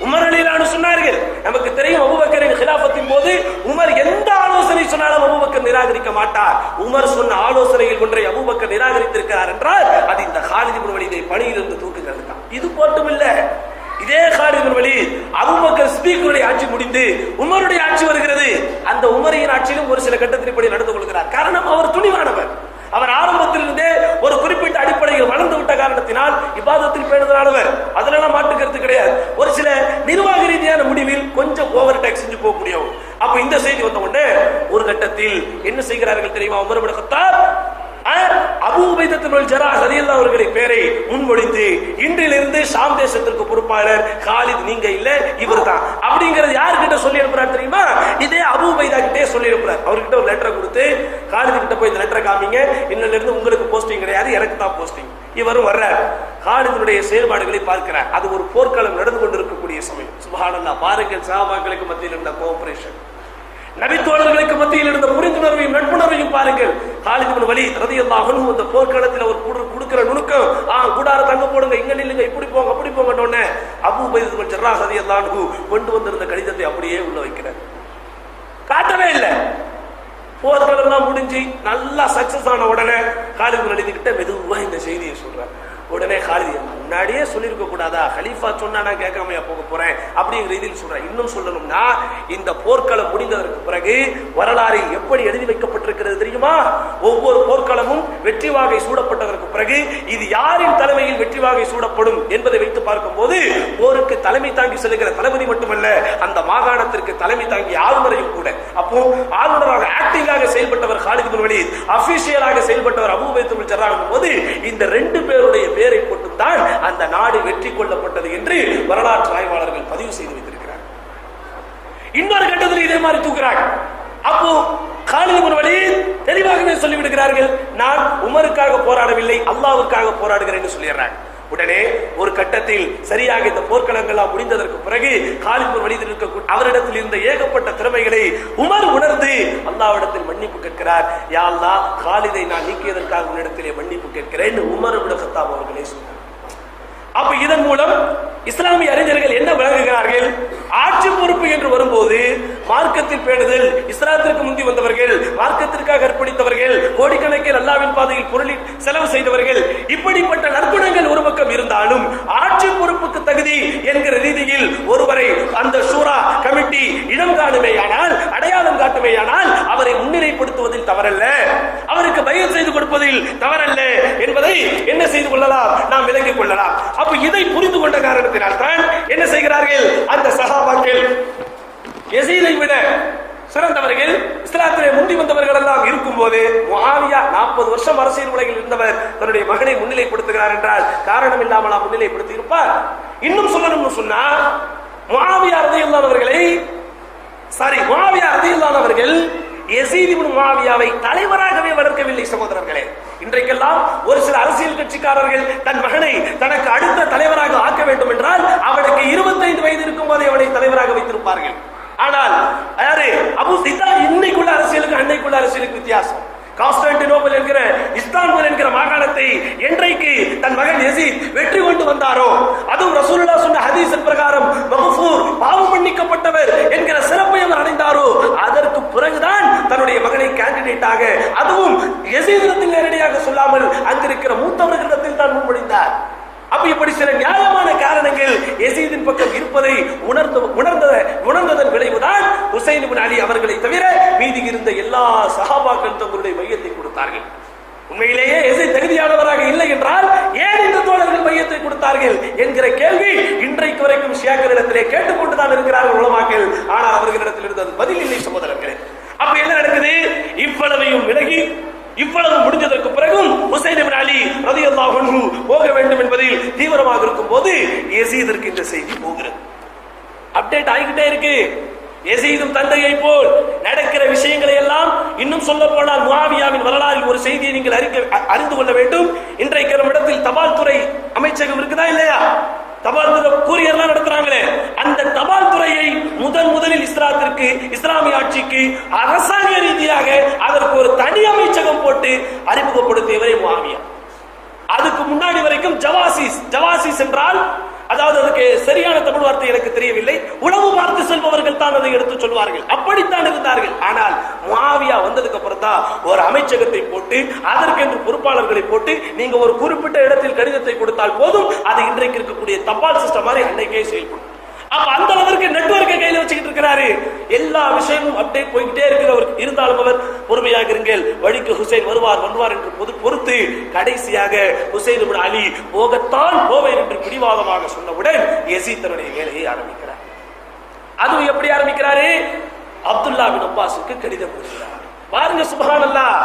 உமர் ரலியல்லாஹு சொன்னார்கள். நமக்கு தெரியும் அபூபக்கரின் கிலாஃபத்தின் போது உமர் எந்த ஆலோசனை சொன்னாலும் அபூபக்கர் நிராகரிக்க மாட்டார். உமர் சொன்ன ஆலோசனையில் ஒன்றை அபூபக்கர் நிராகரித்திருக்கிறார் என்றால் அது இந்த காலித் இப்னு வலீதை பணியிலிருந்து தூக்குகிறது தான். இது மட்டும் இல்ல, இதே காலித் இப்னு வலீத் அபூபக்கர் சித்திக்குடைய ஆட்சி முடிந்து உமருடைய ஆட்சி வருகிறது. அந்த உமரின் ஆட்சியிலும் ஒரு சில கட்டத்தில் இப்படி நடந்து கொள்கிறார். காரணம், அவர் துணிவானவர். அவர் ஆரம்பத்திலிருந்தே ஒரு குறிப்பிட்ட அடிப்படையில் வளர்ந்து விட்ட காரணத்தினால் இபாதத்தில் பேணுதலானவர், அதெல்லாம் மாற்றுக்கிறது கிடையாது. ஒரு சில நிர்வாக ரீதியான முடிவில் கொஞ்சம் ஓவர் டேக் செஞ்சு போகக்கூடியவர். அப்ப இந்த செய்தி வந்த உடனே ஒரு கட்டத்தில் என்ன செய்கிறார்கள் தெரியுமா? Umar ibn Khattab Abu Ubaida பின் ஜர்ராஹ் ரலியல்லாஹு அவர்களை பேரை முன்மொழிந்து இன்றிலிருந்து ஷாம் தேசத்திற்கு பொறுப்பாளர் காலித் நீங்க இல்ல, இவர் தான் அப்படிங்கறது யார்கிட்ட சொல்லி அனுப்புறாரு தெரியுமா? இதே அபூ உபைதா கிட்டே சொல்லி அனுப்புறாரு. அவர்கிட்ட ஒரு லெட்டரை கொடுத்து காலித் கிட்ட போய் இந்த லெட்டரை காமிங்க, இன்னில இருந்து உங்களுக்கு போஸ்டிங் கிடையாது, எனக்கு தான் போஸ்டிங். இவரும் வர்றார், காலிதுடைய செயல்பாடுகளை பார்க்கிறார். அது ஒரு போர்க்களம் நடந்து கொண்டிருக்கக்கூடிய சமயம். சுப்ஹானல்லாஹ், பாருங்கள் சஹாபாக்களுக்கு மத்தியில் இருந்த கோஆபரேஷன், நபித்தோழர்களுக்கு மத்தியில் இருந்த புரிந்துணர்வையும் நட்புணர்வையும் பாருங்கள். காலித் இப்னு வலீத் ரலியல்லாஹு அன்ஹு அந்த போர்க்களத்தில் அவர் கொடுக்கிற நுணுக்கம், கூடார தங்க போடுங்க, இங்க நில்லுங்க, இப்படி போங்க அப்படி போங்கன்னு அபூ உபைதா பின் ஜர்ராஹ் ரலியல்லாஹு அன்ஹு கொண்டு வந்திருந்த கடிதத்தை அப்படியே உள்ள வைக்கிறார். காட்டவே இல்லை. போர்களெல்லாம் முடிஞ்சு நல்லா சக்சஸ் ஆன உடனே காலித் இப்னு வலீத் கிட்ட மெதுவா இந்த செய்தியை சொல்றார். உடனே காலித், முன்னாடியே சொல்லியிருக்க கூடாதா, கலீஃபா சொன்னா நான் கேட்காமையா போக போறேன் அப்படிங்கிற ரீதியில் சொல்றேன். இன்னும் சொல்லணும்னா, இந்த போர்க்களம் முடிந்ததற்கு பிறகு வரலாறில் எப்படி எழுதி வைக்கப்பட்டிருக்கிறது தெரியுமா? ஒவ்வொரு போர்க்களமும் வெற்றி வாகை சூடப்பட்டதற்கு பிறகு இது யாரின் தலைமையில் வெற்றி வாகை சூடப்படும் என்பதை வைத்து பார்க்கும் போது போருக்கு தலைமை தாங்கி செல்கிற தளபதி மட்டுமல்ல, அந்த மாகாணத்திற்கு தலைமை தாங்கி ஆளுநரையும் கூட. அப்போ ஆளுநராக ஆக்டிங்காக செயல்பட்டவர் காலித் இப்னு வலீத், அபிஷியலாக செயல்பட்டவர் அபூ உபைதா பின் ஜர்ராஹ் போது இந்த ரெண்டு பேருடைய பேரை போட்டுத்தான் அந்த நாடு வெற்றி கொள்ளப்பட்டது என்று வரலாற்று ஆய்வாளர்கள் பதிவு செய்து வைத்திருக்கிறார். இன்னொரு கட்டத்தில் இதே மாதிரி தூக்குறாங்க. அப்போ காலித் இப்னு வலீத் தெளிவாகவே சொல்லிவிடுகிறார்கள், நான் உமருக்காக போராடவில்லை, அல்லாஹ்வுக்காக போராடுகிறேன் என்று சொல்லிடுறாங்க. உடனே ஒரு கட்டத்தில் சரியாக இந்த போர்க்களங்கள் முடிந்ததற்கு பிறகு காலித் இப்னு வலீத் அவரிடத்தில் இருந்த ஏகப்பட்ட திறமைகளை உமர் உணர்ந்து அல்லாஹ்விடத்தில் மன்னிப்பு கேட்கிறார். யா அல்லாஹ், காலிதை நான் நீக்கியதற்காக உன்னிடத்திலே மன்னிப்பு கேட்கிறேன் உமர் இப்னு கத்தாப் அவர்களே சொன்னார். அப்ப இதன் மூலம் இஸ்லாமிய அறிஞர்கள் என்ன விளங்குகிறார்கள்? ஆட்சி பொறுப்பு என்று வரும்போது மார்க்கத்தில் பேணுதல், இஸ்லாத்திற்கு முந்தி வந்தவர்கள், மார்க்கத்திற்காக அர்ப்பணித்தவர்கள், கோடிக்கணக்கில் அல்லாஹ்வின் பாதையில் பொருளில் செலவு செய்தவர்கள், இப்படிப்பட்ட நற்குணங்கள் ஒரு பக்கம் இருந்தாலும் ஆட்சி பொறுப்புக்கு இதை புரிந்து கொண்ட காரணத்தினால் தான் என்ன செய்கிறார்கள், அந்த சஹாபாக்கள் யஸீதை விட சிறந்தவர்கள், இஸ்லாத்திலே முந்தி வந்தவர்கள் எல்லாம் இருக்கும் போது முஆவியா 40 வருஷம் அரசியல் உலகில் இருந்தவர் தன்னுடைய மகனை முன்னிலைப்படுத்துகிறார் என்றால் காரணம் இல்லாமலா முன்னிலைப்படுத்தி இருப்பார்? இன்னும் சொல்லணும்னு சொன்னா முஆவியா ரலியல்லாஹு அவர்கள் யஸீத் இப்னு முஆவியாவை தலைவராகவே வளர்க்கவில்லை சகோதரர்களே. இன்றைக்கெல்லாம் ஒரு சில அரசியல் கட்சிக்காரர்கள் தன் மகனை தனக்கு அடுத்த தலைவராக ஆக்க வேண்டும் என்றால் அவனுக்கு 25 வயது இருக்கும் போதே அவனை தலைவராக வைத்திருப்பார்கள். ஆனால் யாரு அபூ சித்தா இன்னைக்குள்ள அரசியலுக்கு அன்னைக்குள்ள அரசியலுக்கு வித்தியாசம். கான்ஸ்டான்டினோபிள் என்கிற இஸ்தான்புல் என்கிற மாகாணத்தை என்றைக்கு தன் மகன் யஸீத் வெற்றி கொண்டு வந்தாரோ, அதுவும் ரசூலுல்லாஹ் சொன்ன ஹதீஸின் பிரகாரம் மக்ஃபூர் பாவம் மன்னிக்கப்பட்டவர் என்கிற சிறப்பை அவர் அடைந்தாரோ, அதற்கு பிறகுதான் தன்னுடைய மகனை கேண்டிடேட்டாக, அதுவும் யஸீதிடத்தில் நேரடியாக சொல்லாமல் அங்கிருக்கிற மூத்தவர்களிடத்தில் தான் முன்மொழிந்தார். அப்ப இப்படி சில நியாயமான காரணங்கள் யஸீதின் பக்கம் இருப்பதை உணர்ந்ததன் விளைவுதான் ஹுசைன் இப்னு அலி அவர்களை தவிர மீதி இருந்த எல்லா சஹாபாக்கள் தங்களுடைய மையத்தை கொடுத்தார்கள். உண்மையிலேயே யஸீத் தகுதியானவராக இல்லை என்றால் ஏன் இந்த தோழர்கள் மையத்தை கொடுத்தார்கள் என்கிற கேள்வி இன்றைக்கு வரைக்கும் ஷியாக்களிடத்திலே கேட்டுக்கொண்டுதான் இருக்கிறார்கள் உலமாக்கள். ஆனால் அவர்களிடத்தில் இருந்தது பதில் இல்லை சகோதரர்களே. அப்ப என்ன நடக்குது, இவ்வளவையும் விலகி இவ்வளவு முடிஞ்சதற்கு பிறகும் ஹுசைன் இப்னு அலி ரலியல்லாஹு அன்ஹு போக வேண்டும் என்பதில் தீவிரமாக இருக்கும் போது யஸீதிற்கு இந்த செய்தி போகிறது, அப்டேட் ஆகிக்கிட்டே இருக்கு. யஸீதும் தந்தையை போல் நடக்கிற விஷயங்களை எல்லாம், இன்னும் சொல்ல போனால் முஆவியாவின் வரலாறில் ஒரு செய்தியை நீங்கள் அறிந்து கொள்ள வேண்டும். இன்றைக்கு நம்ம இடத்தில் தபால் துறை அமைச்சகம் இருக்குதா இல்லையா? தபால் துறை கூரியர்லாம் நடத்துறாங்களே, அந்த தபால் துறையை முதலில் இஸ்லாத்திற்கு, இஸ்லாமிய ஆட்சிக்கு அரசாங்க ரீதியாக அதற்கு ஒரு தனி அமைச்சகம் போட்டு அறிமுகப்படுத்தியவரே முஆவியா. அதுக்கு முன்னாடி வரைக்கும் ஜவாசிஸ் என்றால், அதாவது அதுக்கு சரியான தமிழ் வார்த்தை எனக்கு தெரியவில்லை, உளவு பார்த்து செல்பவர்கள் தான் அதை எடுத்து சொல்வார்கள், அப்படித்தான் இருந்தார்கள். ஆனால் முஆவியா வந்ததுக்கு அப்புறம் தான் ஒரு அமைச்சகத்தை போட்டு அதற்கென்று பொறுப்பாளர்களை போட்டு நீங்க ஒரு குறிப்பிட்ட இடத்தில் கடிதத்தை கொடுத்தால் போதும், அது இன்றைக்கு இருக்கக்கூடிய தபால் சிஸ்டம் மாதிரி அன்னைக்கே செயல்படும். அப்ப அந்த அளவிற்கு நெட்வொர்க்கை கையில வச்சுக்கிட்டு இருக்கிறாரு. எல்லா விஷயமும் அப்டேட் போய்கிட்டே இருக்கிறவர். இருந்தாலும் அவர் பொறுமையாக இருங்கள், வழிக்கு ஹுசைன் வருவார் என்று பொறுத்து கடைசியாக ஹுசைன் இப்னு அலி போகத்தான் போவேன் என்று பிடிவாதமாக சொன்னவுடன் யஸீத் தன்னுடைய வேலையை ஆரம்பிக்கிறார். அதுவும் எப்படி ஆரம்பிக்கிறாரு, அப்துல்லா பின் அப்பாஸுக்கு கடிதம் எழுதுகிறார். பாருங்க சுப்ஹானல்லாஹ்,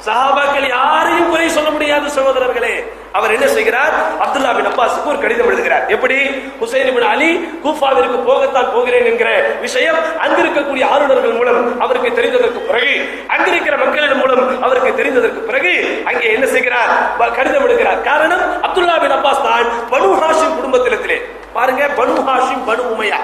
சஹாபாக்கள் யாரையும் குறை சொல்ல முடியாது சகோதரர்களே. அவர் என்ன செய்கிறார், அப்துல்லா பின் அப்பாஸுக்கு ஒரு கடிதம் எழுதுகிறார். எப்படி, ஹுசைன் இப்னு அலி கூஃபாவிற்கு போகத்தான் போகிறேன் என்கிற விஷயம் அங்கிருக்கக்கூடிய ஆளுநர்கள் மூலம் அவருக்கு தெரிந்ததற்கு பிறகு, அங்கிருக்கிற மக்களின் மூலம் அவருக்கு தெரிந்ததற்கு பிறகு அங்கே என்ன செய்கிறார், கடிதம் எழுதுகிறார். காரணம், அப்துல்லா பின் அப்பாஸ் தான் பனு ஹாஷிம் குடும்பத்திலே. பாருங்க, பனு ஹாஷிம் பனு உமையா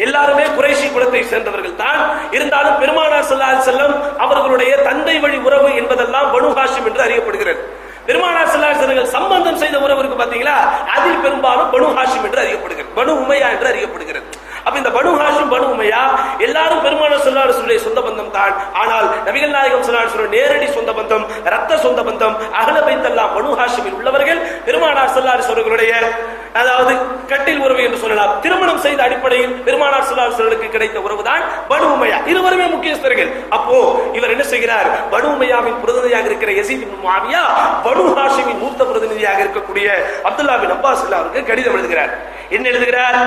எல்லாருமே குறைஷி குலத்தை சேர்ந்தவர்கள் தான். இருந்தாலும் பெருமானார் ஸல்லல்லாஹு அலைஹி வஸல்லம் அவர்களுடைய தந்தை வழி உறவு என்பதெல்லாம் பனு ஹாஷிம் என்று அறியப்படுகிறது. பெருமானார் ஸல்லல்லாஹு அலைஹி வஸல்லம் சம்பந்தம் செய்த உறவு இருக்கு பாத்தீங்களா, அதில் பெரும்பாலும் பனு ஹாஷிம் என்று அறியப்படுகிறது, பனு உமையா என்று அறியப்படுகிறது. அப்ப இந்த பனு ஹாஷிம் பனு உமையா எல்லாரும் பெருமானார் ஸல்லல்லாஹு அலைஹி வஸல்லம் சொந்த பந்தம் தான். ஆனால் நபிகள் நாயகம் ஸல்லல்லாஹு அலைஹி வஸல்லம் நேரடி சொந்த பந்தம், இரத்த சொந்த பந்தம், அஹ்ல பைத் எல்லாம் பனு ஹாஷிமில் உள்ளவர்கள். பெருமானார் ஸல்லல்லாஹு அலைஹி வஸல்லம் அதாவது கட்டில் உறவு என்று சொல்லலாம், திருமணம் செய்த அடிப்படையில் பெருமானார் ஸல்லல்லாஹு அலைஹி வஸல்லம் கிடைத்த உறவுதான் பனு உமையா. இருவருமே முக்கியஸ்தர்கள். அப்போ இவர் என்ன செய்கிறார், பனு உமையாவின் பிரதிநிதியாக இருக்கிற யஸீத் இப்னு முஆவியா பனு ஹாஷிமின் மூத்த பிரதிநிதியாக இருக்கக்கூடிய அப்துல்லா பின் அப்பாஸ் அவருக்கு கடிதம் எழுதுகிறார். என்ன எழுதுகிறார்,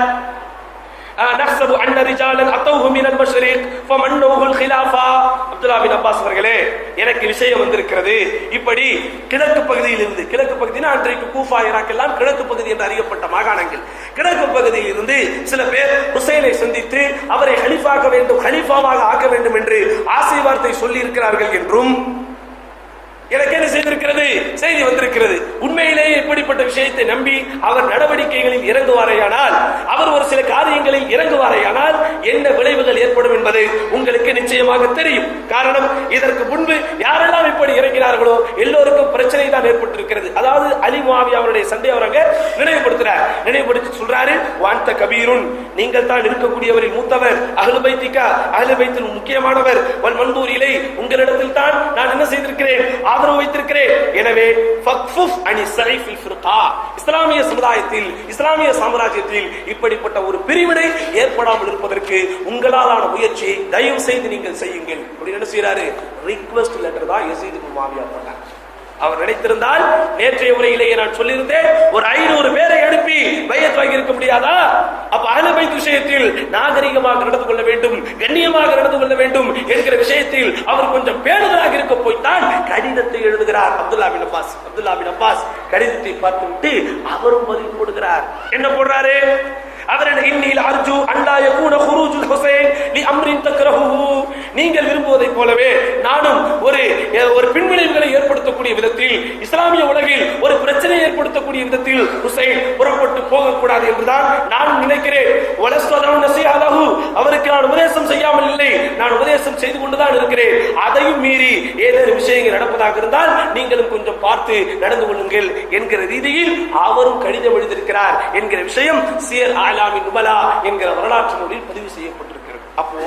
நஹ்சபு அன்ன ரிஜாலன் அத்தௌஹு மினல் மஷ்ரிக் ஃபமன்னூஹுல் கிலாஃபா. அப்துல்லா பின் அப்பாஸ் அவர்களே, எனக்கு விஷயம் வந்திருக்கிறது. இப்படி கிழக்கு பகுதியில் இருந்து, கிழக்கு பகுதினா அன்றைக்கு கூஃபா, ஈராக் எல்லாம் கிழக்கு பகுதி என்று அறியப்பட்ட மாகாணங்கள், கிழக்கு பகுதியில் இருந்து சில பேர் ஹுசைனை சந்தித்து அவரை ஹலீஃபாவாக ஆக்க வேண்டும் என்று ஆசை வார்த்தை சொல்லி இருக்கிறார்கள் என்றும் எனக்கு என்ன செய்திருக்கிறது, செய்தி வந்திருக்கிறது. உண்மையிலேயே இப்படிப்பட்ட விஷயத்தை நம்பி அவர் நடவடிக்கைகளில் இறங்குவாரையானால், அவர் ஒரு சில காரியங்களில் இறங்குவாரையானால் என்ன விளைவுகள் ஏற்படும் என்பது உங்களுக்கு நிச்சயமாக தெரியும். காரணம், இதற்கு முன்பு யாரெல்லாம் இப்படி இறங்கினார்களோ எல்லோருக்கும் பிரச்சனை தான் ஏற்பட்டிருக்கிறது. அதாவது அலி முஆவியா அவருடைய சண்டை அவரங்க நினைவுபடுத்தி சொல்றாரு, வான்த கபீருன், நீங்கள் தான் இருக்கக்கூடியவரில் மூத்தவர், அஹ்லு பைத்திகா, அஹ்லு பைத்தில் முக்கியமானவர், வல் மன்தூர் இலை, உங்களிடத்தில் தான் நான் என்ன செய்திருக்கிறேன், ஆதரவு வைத்திருக்கிறேன். எனவே ஃபக்ஃபுஃப் அனி ஸைஃபில் ஃபிர்கா, இஸ்லாமிய சமுதாயத்தில், இஸ்லாமிய சாம்ராஜ்யத்தில் இப்படிப்பட்ட ஒரு பிரிவினை ஏற்படாமல் இருப்பதற்கு உங்களாலான முயற்சியை தயவு செய்து நீங்கள் செய்யுங்கள். அப்படி என்ன செய்யறாரு, ரிக்வெஸ்ட் லெட்டர் தான் யஸீத் இப்னு முஆவியா போட்டார். அவர் நினைத்திருந்தால் நேற்றைய உரையிலேயே நான் சொல்லியிருந்தேன், ஒரு 500 பேரை அனுப்பி பைத் விஷயத்தில் நாகரிகமாக நடந்து கொள்ள வேண்டும், கண்ணியமாக நடந்து கொள்ள வேண்டும் என்கிற விஷயத்தில் அவர் கொஞ்சம் பேணுதலாக இருக்க போய்த்தான் கடிதத்தை எழுதுகிறார் Abdullah bin Abbas. Abdullah bin Abbas கடிதத்தை பார்த்துவிட்டு அவரும் பதில் போடுகிறார். என்ன போடுறாரு? நீங்கள் விரும்புவதை போலவே நானும் ஒரு பின்விளைவுகளை ஏற்படுத்தக்கூடிய விதத்தில், இஸ்லாமிய உலகில் ஒரு பிரச்சனை ஏற்படுத்தக்கூடிய விதத்தில் ஹுசைன் புறப்பட்டு போகக்கூடாது என்றுதான் நான் நினைக்கிறேன். அவருக்கு நான் உபதேசம் செய்யாமல் இல்லை, நான் உபதேசம் செய்து கொண்டுதான் இருக்கிறேன். அதையும் மீறி ஏதேனும் விஷயங்கள் நடப்பதாக இருந்தால் நீங்களும் கொஞ்சம் பார்த்து நடந்து கொள்ளுங்கள் என்கிற ரீதியில் அவரும் கடிதம் எழுதியிருக்கிறார் என்கிற விஷயம் சியர் ஆலாமின் நுபலா என்கிற வரலாற்று நூலில் பதிவு செய்யப்பட்டிருக்கிறது. அப்போ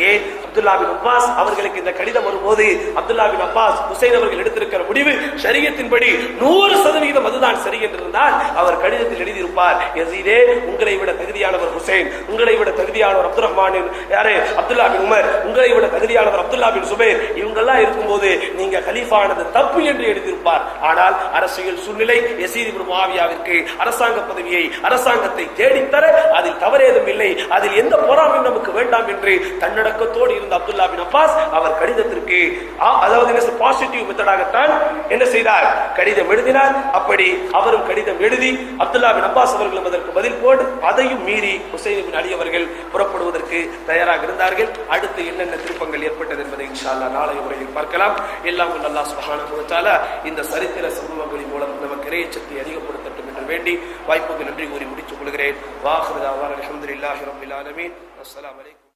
ஏன் அப்துல்லா பின் அப்பாஸ் அவர்களுக்கு இந்த கடிதம் வரும்போது அப்துல்லா பின் அப்பாஸ் ஹுசைன் அவர்கள் எடுத்திருக்கிற முடிவு ஷரியத்தின்படி 100% அதுதான் சரி என்றிருந்தால் அவர் கடிதத்தில் எழுதியிருப்பார், யஸீதே உங்களை விட தகுதியானவர் ஹுசைன், உங்களை விட தகுதியானவர் அப்துல் ரஹ்மான், யாரு அப்துல்லா பின் உமர், உங்களை விட தகுதியானவர் அப்துல்லா பின் சுபைர், இவங்கெல்லாம் இருக்கும்போது நீங்க கலீஃபானது தப்பு என்று எழுதியிருப்பார். ஆனால் அரசியல் சூழ்நிலை யஸீத் இப்னு முஆவியாவிற்கு அரசாங்க பதவியை, அரசாங்கத்தை தேடித்தர அதில் தவறேதும் இல்லை, அதில் எந்த பொறாமையும் நமக்கு வேண்டாம் என்று தன்னடக்கத்தோடு இருந்த அப்துல்லா பின் அப்பாஸ் அவர் கடிதத்திற்கு அதாவது பாசிட்டிவ் மெத்தடாகத்தான் என்ன செய்தார், கடிதம் எழுதினார். அப்படி அவரும் கடிதம் எழுதி அப்துல்லா பின் அப்பாஸ் அவர்களும் அதற்கு பதில் போடு அதையும் மீறி ஹுசைன் இப்னு அலி அவர்கள் புறப்படுவதற்கு தயாராக இருந்தார்கள். அடுத்து என்னென்ன திருப்பங்கள் ஏற்பட்டது என்பதை இன்ஷா அல்லாஹ் நாளைய முறையில் பார்க்கலாம். எல்லாம் அல்லாஹ் சுப்ஹானஹு வ தஆலா இந்த சரித்திர சம்பவங்களின் மூலம் நமக்கு இறையச்சத்தை அதிகப்படுத்தட்டும் என்று வேண்டி வாய்ப்புக்கு நன்றி கூறி முடித்துக் கொள்கிறேன். வாஹிரு தஅவானா அல்ஹம்துலில்லாஹி ரப்பில் ஆலமீன். அஸ்ஸலாமு அலைக்கும்.